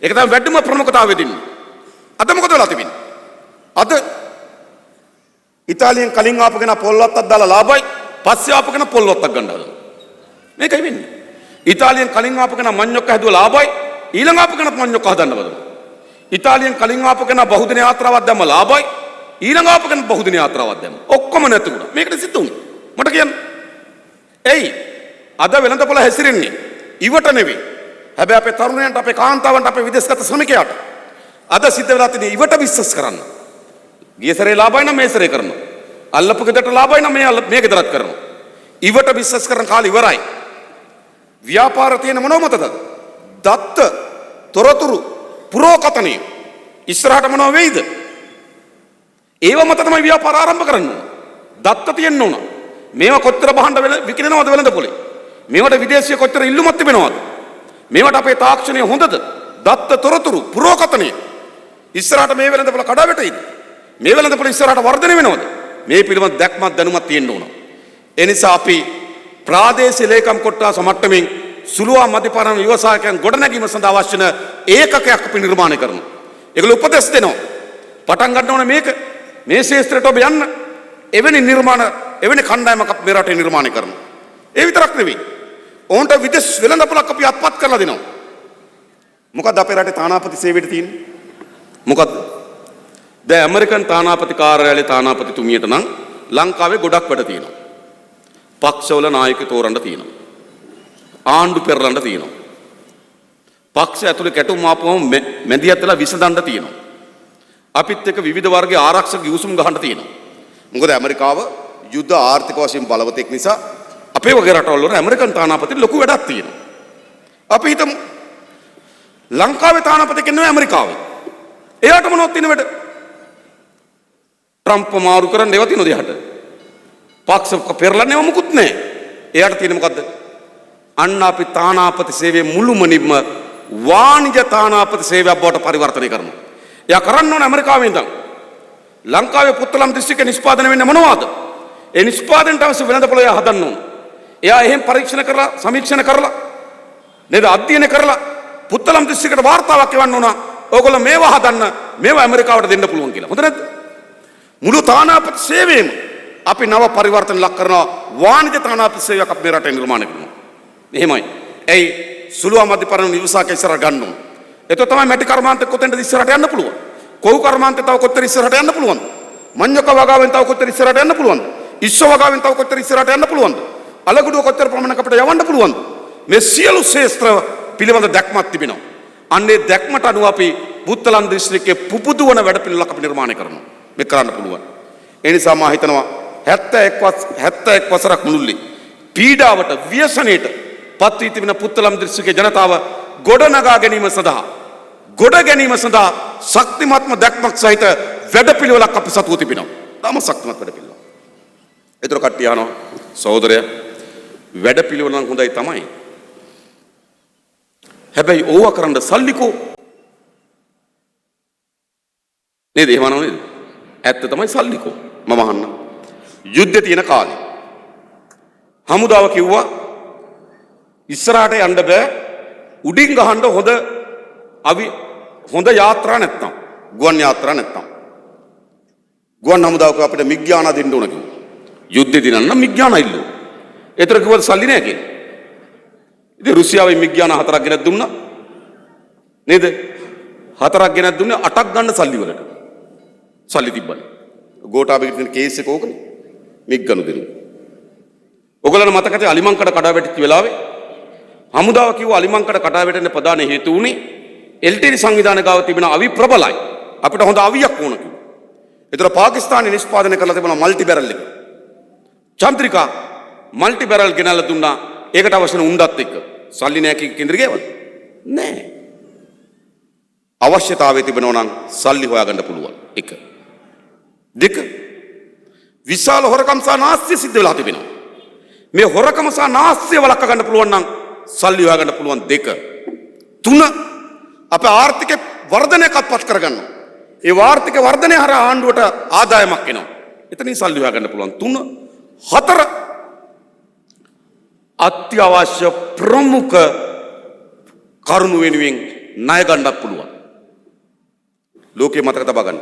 ඒක තමයි වැඩිම ප්‍රමුඛතාවය දෙන්නේ. අද මොකද වෙලා තිබෙන්නේ? අද ඉතාලියෙන් කලින් ආපු කෙනා පොල්වත්තක් දාලා ලාභයි, පස්සේ ආපු කෙනා පොල්වත්තක් ගන්න හදනවා. මේකයි වෙන්නේ. ඉතාලියෙන් කලින් ආපු කෙනා මඤ්ඤොක්ක හැදුවා ලාභයි, ඊළඟ ආපු කෙනාත් මඤ්ඤොක්ක හදන්න බදනවා. ඉතාලියෙන් කලින් ආපු කෙනා බහුදින යාත්‍රාවක් දැම්ම ලාභයි, ඊළඟ ආපු කෙනා බහුදින යාත්‍රාවක් දැම්ම. ඔක්කොම නැති වුණා. මේකට සිද්ධ වුණේ. මට කියන්න. එයි අද වෙළඳපොළ හැසිරෙන්නේ ඉවට නෙවෙයි. හැබැයි අපේ තරුණයන්ට, අපේ කාන්තාවන්ට, අපේ විදේශගත ශ්‍රමිකයාට අද සිද්ධ වෙලා තියෙන ඉවට විශ්වාස කරන්න. ගිය සැරේ ලාභයි නම් මේ සැරේ කරනවා. අල්ලපු ගෙදරට ලාභයි නම් මේ ගෙදරත් කරනවා. ඉවට විශ්වාස කරන කාලේ ඉවරයි. ව්‍යාපාර තියෙන මොනව මතද? දත්ත, තොරතුරු, පුරෝකතනිය. ඉස්සරහට මොනව වෙයිද? ඒව මත තමයි ව්‍යාපාර ආරම්භ කරන්න ඕන. දත්ත තියෙන්න ඕන. මේවා කොච්චර බහන්න විකිනනවද වෙළඳපොලේ? මේවට විදේශීය කොච්චර ඉල්ලුමක් තිබෙනවද? මේවට අපේ තාක්ෂණය හොඳද? දත්ත, තොරතුරු, පුරෝකතනිය. ඉස්සරහට මේ වෙළඳපොළ කඩා වැටෙයිද? මේ වෙළඳපොළ ඉස්සරහට වර්ධනය වෙනවද? මේ පිළිබඳ දැක්මක් දැනුමක් තියෙන්න ඕන. ඒ නිසා අපි ප්‍රාදේශීය ලේකම් කොට්ටාස මට්ටමින් සුළුවා මධ්‍යපරිමාණ ව්‍යවසායකයන් ගොඩනැගීම සඳහා අවශ්‍ය වෙන ඒකකයක් අපි නිර්මාණය කරනවා. ඒගොල්ලෝ උපදෙස් දෙනවා. පටන් ගන්න ඕන මේක. මේ ශාස්ත්‍රයට ඔබ යන්න. එවැනි නිර්මාණ, එවැනි කණ්ඩායමක් අපි මේ රටේ නිර්මාණය කරනවා. ඒ විතරක් නෙවෙයි. ඔවුන්ට විදේශ වෙළඳපොළක් අපි අත්පත් කරලා දෙනවා. මොකද්ද අපේ රටේ තානාපති සේවයට තියෙන්නේ? මොකද්ද? දැන් ඇමරිකන් තානාපති කාර්යාලයේ තානාපතිතුමියට නම් ලංකාවේ ගොඩක් වැඩ තියෙනවා. පක්ෂවල නායක තෝරන්න තියෙනවා. ආණ්ඩු පෙරලන්න තියෙනවා. පක්ෂ ඇතුලේ කැටුම් ආපුවම මැදිහත් වෙලා විසඳන්න තියෙනවා. අපිත් එක්ක විවිධ වර්ගයේ ආරක්ෂක යුසුම් ගහන්න තියෙනවා. මොකද ඇමරිකාව යුද්ධ ආර්ථික වශයෙන් බලවතෙක් නිසා අපේ වගේ රටවල් වල ඇමරිකන් තානාපති ලොකු වැඩක් තියෙනවා. අපි හිතමු ලංකාවේ තානාපති කෙනෙක් ඇමරිකාවේ. එයාට මොනවද තියෙන වැඩ? ට්‍රම්ප් මාරු කරන්න ඒවා තියෙනවද එයාට? පක්ෂ පෙරලන්නේව මුකුත් නැහැ. එයාට තියෙන මොකද්ද? අන්න අපි තානාපති සේවයේ මුළුමනින්ම වාණිජ තානාපති සේවයක් බවට පරිවර්තනය කරනවා. එයා කරන්න ඕන ඇමරිකාවේ ඉඳන්. ලංකාවේ පුත්තලම් දිස්ත්‍රික්කේ නිෂ්පාදනය වෙන්නේ මොනවද? ඒ නිෂ්පාදනයට අවශ්‍ය වෙළඳපොළ එයා හදන්න ඕන. එයා එහෙම පරීක්ෂණ කරලා, සමීක්ෂණ කරලා, නේද අධ්‍යයනය කරලා පුත්තලම් දිස්ත්‍රික්කයට වාර්තාවක් එවන්න ඕන. ඕගොල්ලෝ මේවා හදන්න, මේවා ඇමරිකාවට දෙන්න පුළුවන් කියලා. හොඳ නැද්ද? මුළු තානාපති සේවයේම අපි නව පරිවර්තන ලක් කරනවා. වාණිජ තානාපති සේවයක් අපේ රටේ නිර්මාණය කරනවා. එහෙමයි. එයි සුළුවා මධ්‍යපරිමාණ ව්‍යවසායක ඉස්සරහට ගන්න ඕන. එතකොට තමයි මැටි කර්මාන්ත කොතෙන්ද ඉස්සරහට යන්න පුළුවන්. කොහු කර්මාන්තේ තව කොතර ඉස්සරහට යන්න පුළුවන්ද? මඤ්ඤක වගාවෙන් තව කොතර ඉස්සරහට යන්න පුළුවන්ද? ඉස්ස වගාවෙන් තව කොතර ඉස්සරහට යන්න පුළුවන්ද? අලගුඩුව කොතර ප්‍රමාණයක් අපිට යවන්න පුළුවන්ද? මේ සියලු ශාස්ත්‍ර පිළිබඳ දැක්මක් තිබෙනවා. අන්නේ දැක්මට අනුව අපි පුත්තලම් දිස්ත්‍රික්කයේ පුපුදුවන වැඩපිළිවෙලක් අපි නිර්මාණය කරනවා. මේක කරන්න පුළුවන්. ඒ නිසා මම හිතනවා 71 වසරක් මුළුල්ලේ පීඩාවට, ව්‍යසනයට පත් වී තිබෙන පුත්තලම් දිස්ත්‍රික්කයේ ජනතාව ගොඩනගා ගැනීම සඳහා ශක්තිමත්ම දැක්මක් සහිත වැඩපිළිවෙලක් අපි සතුව තිබෙනවා. තාම ශක්තිමත් වැඩපිළිවෙලක්. ඒතර කට්ටිය අහනවා සහෝදරයා වැඩ පිළිවෙල නම් හොඳයි තමයි. හැබැයි ඕවා කරන්න සල්ලිකෝ නේද? එහෙම නේද? ඇත්ත තමයි සල්ලිකෝ. මම අහන්න. යුද්ධේ තියෙන කාලේ හමුදාව කිව්වා ඉස්සරහට යන්න බෑ උඩින් ගහන්න හොඳ යාත්‍රා නැත්තම් ගුවන් යාත්‍රා නැත්තම් ගුවන් හමුදාවක අපිට මිග්‍යාන දෙන්න ඕන කිව්වා. යුද්ධේ දිනන්න මිග්‍යාන ඉල්ලුවා. ඒතර කිව්වද සල්ලි නැහැ කියලා. ඉතින් රුසියාවේ මිග්‍යාන 4ක් ගෙනත් දුන්නා. නේද? 4ක් ගෙනත් දුන්නේ 8ක් ගන්න සල්ලි වලට. සල්ලි තිබ්බනේ. ගෝඨාභයගේ තියෙන කේස් එක ඕකනේ. මිග්ගනු දෙනු. ඔයගොල්ලෝ මතකද අලිමංකඩ කඩා වැටිච්ච වෙලාවේ හමුදාව කිව්වා අලිමංකඩ කඩා වැටෙන්න ප්‍රධාන හේතු උනේ එල්ටීරි සංවිධාන ගාව තිබෙන අවි ප්‍රබලයි. අපිට හොඳ අවියක් ඕන කිව්වා. ඒතර පාකිස්තානයේ නිෂ්පාදනය කරලා තිබුණා මල්ටි බැරල් එක. චන්ද්‍රිකා මල්ටි බැරල් ගෙනල්ලා දුන්නා. ඒකට අවශ්‍ය උණ්ඩත් එක්ක. සල්ලි නැහැ කේන්ද්‍ර ගේවද? නැහැ. අවශ්‍යතාවය තිබෙනවා නම් සල්ලි හොයාගන්න පුළුවන්. 1. 2. විශාල හොරකම් සහ නාස්තිය සිද්ධ වෙලා තිබෙනවා. මේ හොරකම සහ නාස්තිය වළක්වා ගන්න පුළුවන් නම් සල්ලි හොයාගන්න පුළුවන්. 2. 3. අපේ ආර්ථික වර්ධනයකටපත් කරගන්නවා. ඒ ආර්ථික වර්ධනය හරහා ආණ්ඩුවට ආදායමක් එනවා. එතනින් සල්ලි හොයාගන්න පුළුවන්. 3. 4. අත්‍යවශ්‍ය ප්‍රමුඛ කරුණු වෙනුවෙන් ණය ගන්නත් පුළුවන්. ලෝකේ මතක තබා ගන්න.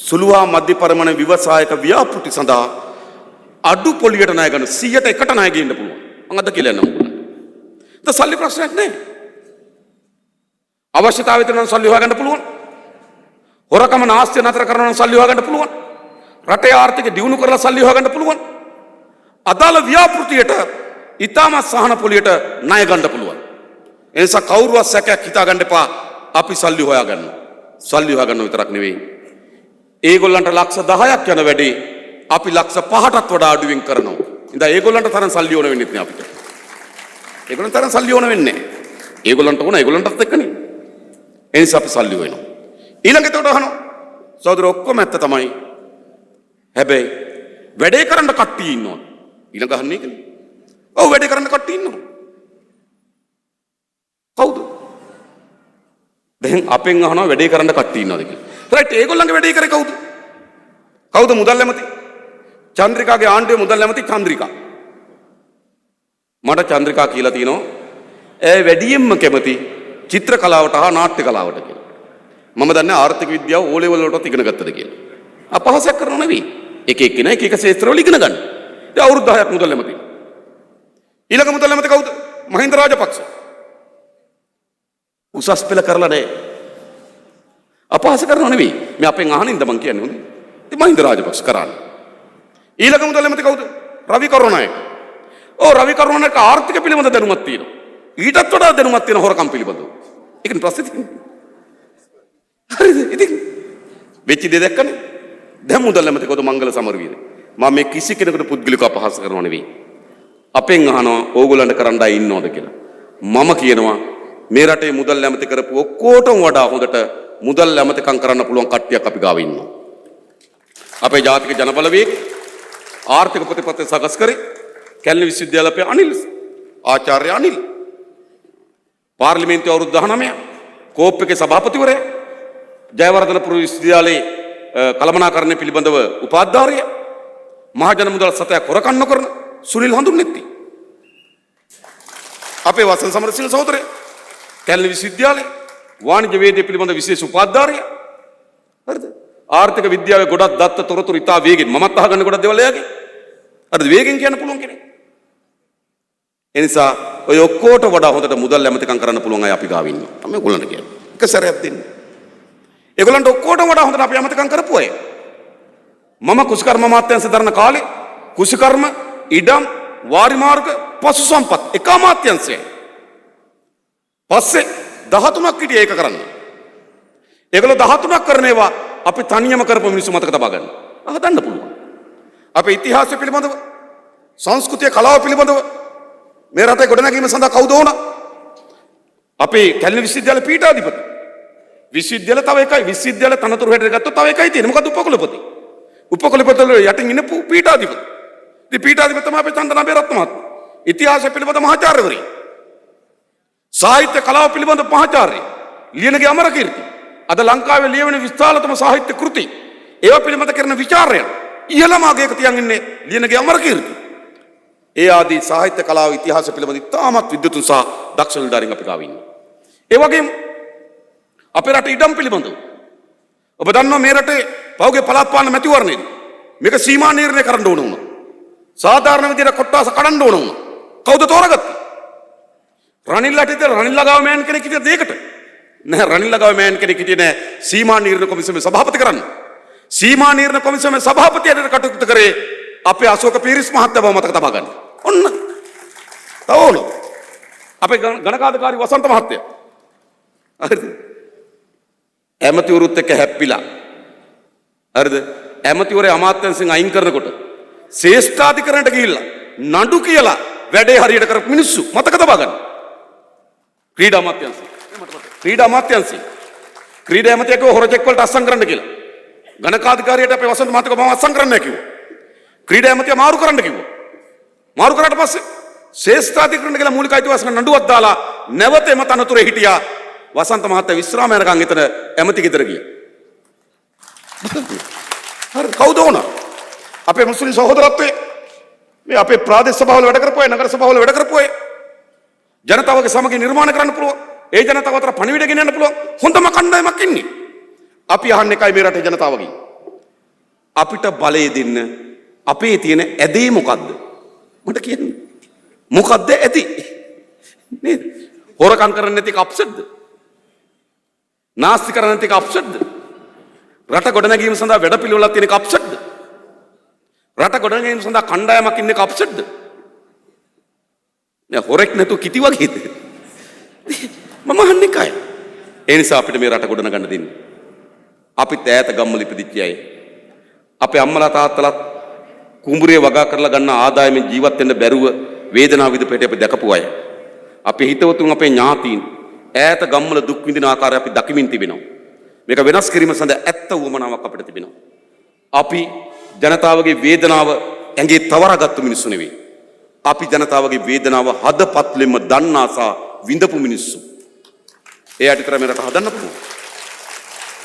සුළු හා මධ්‍ය පරිමාණ ව්‍යවසායක ව්‍යාපෘති සඳහා අඩු පොලියට ණය ගන්න 100ට ණය ගන්න පුළුවන්. මම අද කියලා යන්නම්. ඒක සල්ලි ප්‍රශ්නයක් නෑ. අවශ්‍යතාවය තියෙනවා සල්ලි හොයාගන්න පුළුවන්. හොරකම නාස්තිය නතර කරනවා නම් සල්ලි හොයාගන්න පුළුවන්. රටේ ආර්ථිකය දියුණු කරලා සල්ලි හොයාගන්න පුළුවන්. අදාළ ව්‍යාපෘතියට ඊටම සහන පොලියට ණය ගන්න පුළුවන්. ඒ නිසා කවුරුවත් සැකයක් හිතා ගන්න එපා. අපි සල්ලි හොයාගන්නවා. සල්ලි හොයාගන්න විතරක් නෙවෙයි. ඒගොල්ලන්ට ලක්ෂ 10ක් යන වැඩේ අපි ලක්ෂ 5ටත් වඩා අඩුවෙන් කරනවා. ඉතින් ඒගොල්ලන්ට තරම් සල්ලි ඕන වෙන්නේ නැහැ අපිට. ඒගොල්ලන්ට තරම් සල්ලි ඕන වෙන්නේ නැහැ. ඒගොල්ලන්ට ඕන ඒගොල්ලන්ටත් එක්කනේ. ඒ නිසා අපි සල්ලි හොයනවා. ඊළඟට උඩ අහනවා. සහෝදර ඔක්කොම ඇත්ත තමයි. හැබැයි වැඩේ කරන්න කට්ටිය ඉන්නවා. ඊළඟ අහන්නේ ඒකනේ. ඔව් වැඩේ කරන්න කට්ටිය ඉන්නවා. කවුද? දැන් අපෙන් අහනවා වැඩේ කරන්න කට්ටිය ඉන්නවද කියලා. රයිට් ඒගොල්ලන්ගේ වැඩේ කරේ කවුද? කවුද මුදල් ඇමති? චන්ද්‍රිකාගේ ආණ්ඩුවේ මුදල් ඇමති චන්ද්‍රිකා. මට චන්ද්‍රිකා කියලා තියෙනවා ඒ වැඩියෙන්ම කැමති චිත්‍ර කලාවට හා නාට්‍ය කලාවට කියලා. මම දන්නේ ආර්ථික විද්‍යාව ඕ ලෙවල් වලටත් ඉගෙන ගත්තද කියලා. අපහසයක් කරනව නෙවෙයි. එක එක්කෙනා එක එක ක්ෂේත්‍රවල ඉගෙන ගන්න. ඒ අවුරුදු 10ක් මුදල් ඇමති. ඊළඟ මුදල් ඇමති කවුද? මහින්ද රාජපක්ෂ. උසස් පෙළ කරලා නැහැ. අපහාස කරනව නෙවෙයි. මේ අපෙන් අහනින්ද මං කියන්නේ හොඳේ. ඉතින් මහින්ද රාජපක්ෂ කරන්නේ. ඊළඟ මුදල් ඇමති කවුද? රවි කරුණානායක. ඔව් රවි කරුණානායක ආර්ථික පිළිබඳ දැනුමක් තියෙනවා. ඊටත් වඩා දැනුමක් තියෙන හොරකම් පිළිබඳව. ඒකනේ ප්‍රශ්නේ තියෙන්නේ. හරිද? ඉතින් වෙච්ච දේ දැක්කනේ. දැන් මුදල් ඇමති කවුද? මංගල සමරවීර. මම මේ කිසි කෙනෙකුට පුද්ගලිකව අපහාස කරනව නෙවෙයි. අපෙන් අහනවා ඕගොල්ලන්ට කරන්න අය ඉන්නවද කියලා. මම කියනවා මේ රටේ මුදල් ඇමති කරපු ඔක්කොටම වඩා හොඳට මුදල් ඇමතිකම් කරන්න පුළුවන් කට්ටියක් අපි ගාව ඉන්නවා. අපේ ජාතික ජනබලවේග ආර්ථික ප්‍රතිපත්ති සකස් කරේ කැලණි විශ්වවිද්‍යාලයේ අපේ අනිල් ආචාර්ය අනිල් පාර්ලිමේන්තුවේ අවුරුදු 19 කෝප් එකේ සභාපතිවරයා ජයවර්ධනපුර විශ්වවිද්‍යාලයේ කළමනාකරණය පිළිබඳව උපාධ්‍යාපනය මහජන මුදල් සතයක් හොරකම් නොකරන සුනිල් හඳුන්නෙත්ති අපේ වසන් සමරසිංහ සහෝදරයා කැලණි විශ්වවිද්‍යාලයේ වාණිජ්‍ය වේදිකය පිළිබඳ විශේෂ උපාධ්‍යාපනය හරිද ආර්ථික විද්‍යාවේ ගොඩක් දත්ත තොරතුරු ඉතා වේගෙන් මමත් අහගන්න ගොඩක් දේවල් එයාගේ හරිද වේගෙන් කියන්න පුළුවන් කෙනෙක් ඒ නිසා ඔය ඔක්කොට වඩා හොඳට මුදල් ඇමතිකම් කරන්න පුළුවන් අය අපි ගාව ඉන්නවා තමයි ඔයගොල්ලන්ට කියන්නේ එක සැරයක් දෙන්න ඒගොල්ලන්ට ඔක්කොට වඩා හොඳට අපි ඇමතිකම් කරපු අය මම කුෂිකර්ම අමාත්‍යාංශ දරන කාලේ කුෂිකර්ම ඉඩම් වාරි මාර්ග පශු සම්පත් එක අමාත්‍යාංශයයි පස්සේ 13ක් හිටියේ ඒක කරන්න ඒගොල්ලෝ 13ක් කරන ඒවා අපි තනියම කරපු මිනිස්සු මතක තබා ගන්න. අහන්න පුළුවන්. අපේ ඉතිහාසය පිළිබඳව, සංස්කෘතිය කලාව පිළිබඳව මේ රටේ ගොඩනැගීම සඳහා කවුද ඕන? අපේ කැලණි විශ්වවිද්‍යාල පීඨාධිපති. විශ්වවිද්‍යාල තව එකයි. විශ්වවිද්‍යාල තනතුරු හැටියට ගත්තොත් තව එකයි තියෙන්නේ. මොකද උපකුලපති. උපකුලපති වල යටින් ඉන්න පීඨාධිපති. ඉතින් පීඨාධිපති තමයි අපේ චන්දනාබේ රත්න මහත්මයා. ඉතිහාසය පිළිබඳ මහාචාර්යවරයෙක්. සාහිත්‍ය කලාව පිළිබඳ මහාචාර්ය. ලියනගේ අමරකීර්ති. අද ලංකාවේ ලියවෙන විශාලතම සාහිත්‍ය කෘති. ඒවා පිළිබඳ කරන විචාරය. ඉහළම අගයක තියන් ඉන්නේ ලියනගේ අමරකීර්ති. ඒ ආදී සාහිත්‍ය කලාව ඉතිහාසය පිළිබඳ ඉතාමත් විද්වතුන් සහ දක්ෂ නිලධාරීන් අපි ගාව ඉන්නවා. ඒ වගේම අපේ රට ඉඩම් පිළිබඳව ඔබ දන්නවා මේ රටේ පෞගේ පළාත් පාලන මැතිවරණයේදී මේක සීමා නිර්ණය කරන්න ඕන වුණා. සාධාරණ විදිහට කොට්ටාස කඩන්න ඕන වුණා. කවුද තෝරගත්තේ? රනිල්ලාට ඉතින් රනිල්ලා ගාව මෑන් කෙනෙක් හිටියද ඒකට? නෑ රනිල්ලා ගාව මෑන් කෙනෙක් හිටියේ නෑ සීමා නිර්ණය කොමිසමේ සභාපති කරන්න. සීමා නිර්ණය කොමිසමේ සභාපතියට කටයුතු කරේ අපේ අශෝක පීරිස් මහත්තයා බව මතක තබා ගන්න. ඔන්න. තවලු. අපේ ගණකාධිකාරී වසන්ත මහත්තයා. හරිද? ඇමතිවරුත් එක්ක හැප්පිලා. හරිද? ඇමතිවරේ අමාත්‍යංශෙන් අයින් කරනකොට ශ්‍රේෂ්ඨාධිකරණයට ගිහිල්ලා නඩු කියලා වැඩේ හරියට කරපු මිනිස්සු මතක තබා ගන්න. ක්‍රීඩා අමාත්‍යංශය. ක්‍රීඩා අමාත්‍යංශය. ක්‍රීඩා ඇමතියක හොර චෙක් වලට අස්සම් කරන්න කියලා. ගණකාධිකාරියට අපේ වසන්ත මහත්තයා මම අස්සම් කරන්න කිව්වා. ක්‍රීඩා ඇමතියා මාරු කරන්න කිව්වා. මාරු කරාට පස්සේ ශ්‍රේෂ්ඨාධිකරණයට ගිහලා මූලික අයිතිවාසිකම් නඩුවක් දාලා නැවත එම තනතුරේ හිටියා. වසන්ත මහත්තයා විශ්‍රාම යනකම් එතන ඇමති ගෙදර ගියා. හරි කවුද ඕන? අපේ මුස්ලිම් සහෝදරත්වයේ මේ අපේ ප්‍රාදේශ සභාවල වැඩ කරපු අය, නගර සභාවල වැඩ කරපු අය ජනතාවගේ සමගිය නිර්මාණය කරන්න පුළුවන්. ඒ ජනතාව අතර පණිවිඩ ගෙනියන්න පුළුවන්. හොඳම කණ්ඩායමක් ඉන්නේ. අපි අහන්නේ එකයි මේ රටේ ජනතාවගෙන්. අපිට බලය දෙන්න අපේ තියෙන ඇදේ මොකද්ද? මට කියන්න. මොකද්ද ඇති? නේද? හොරකම් කරන්නේ නැති එක අප්සෙට්ද? නාස්ති කරන්නේ නැති එක අප්සෙට්ද? රට ගොඩනැගීම සඳහා වැඩපිළිවෙලක් තියෙන එක අප්සෙට්ද? රට ගොඩනැගීම සඳහා කණ්ඩායමක් ඉන්න එක අප්සෙට්ද? නෑ හොරෙක් නැතු කිටි වගේද? මම අහන්නේ කයි. ඒ නිසා අපිට මේ රට ගොඩනගන්න දෙන්නේ. අපිත් ඈත ගම්වල ඉපදිච්ච අය. අපේ අම්මලා තාත්තලාත් කුඹුරේ වගා කරලා ගන්න ආදායමෙන් ජීවත් වෙන්න බැරුව වේදනාව විඳපෙට අපි දැකපු අය. අපේ හිතවතුන් අපේ ඥාතීන් ඈත ගම්වල දුක් විඳින ආකාරය අපි දකිමින් තිබෙනවා. මේක වෙනස් කිරීම සඳහා ඇත්ත වුමනාවක් අපිට තිබෙනවා. අපි ජනතාවගේ වේදනාව ඇඟේ තවරාගත්තු මිනිස්සු නෙවෙයි. අපි ජනතාවගේ වේදනාව හදපත්ලෙම දන්නාසා විඳපු මිනිස්සු. ඒ අටිතර මේ රට හදන්න පුළුවන්.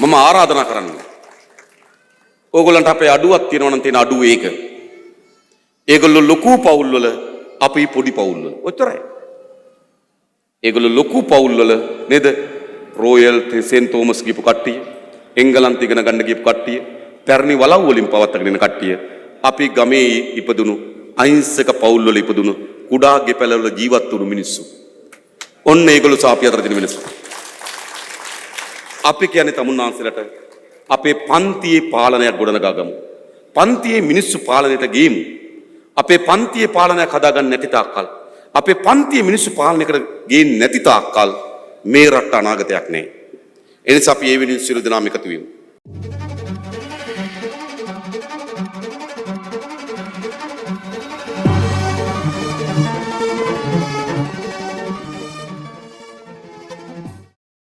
මම ආරාධනා කරන්නේ. ඕගොල්ලන්ට අපේ අඩුවක් තියෙනවා නම් තියෙන අඩුව ඒක. ඒගොල්ලෝ ලොකු පවුල් වල අපි පොඩි පවුල් වල. ඔච්චරයි. ඒගොල්ලෝ ලොකු පවුල් වල නේද? රොයල් සෙන්ට් තෝමස් ගිහපු කට්ටිය, එංගලන්ත ඉගෙන ගන්න ගිහපු කට්ටිය, පැරණි වලව් වලින් පවත්වාගෙන ඉන්න කට්ටිය, අපි ගමේ ඉපදුණු අහිංසක පවුල් වල ඉපදුණු කුඩා ගෙපැල වල ජීවත් වුණු මිනිස්සු. ඔන්න ඒගොල්ලෝ සාපි අතර තියෙන මිනිස්සු. අපි කියන්නේ තමුන්නාන්සලට අපේ පන්තියේ පාලනයක් ගොඩනගා ගමු. පන්තියේ මිනිස්සු පාලනයට ගේමු. අපේ පන්තියේ පාලනයක් හදාගන්න නැති තාක්කල්, අපේ පන්තියේ මිනිස්සු පාලනයකට ගේන්නේ නැති තාක්කල් මේ රට අනාගතයක් නැහැ. ඒ නිසා අපි ඒ වෙනුවෙන් සියලු දෙනාම එකතු වෙමු.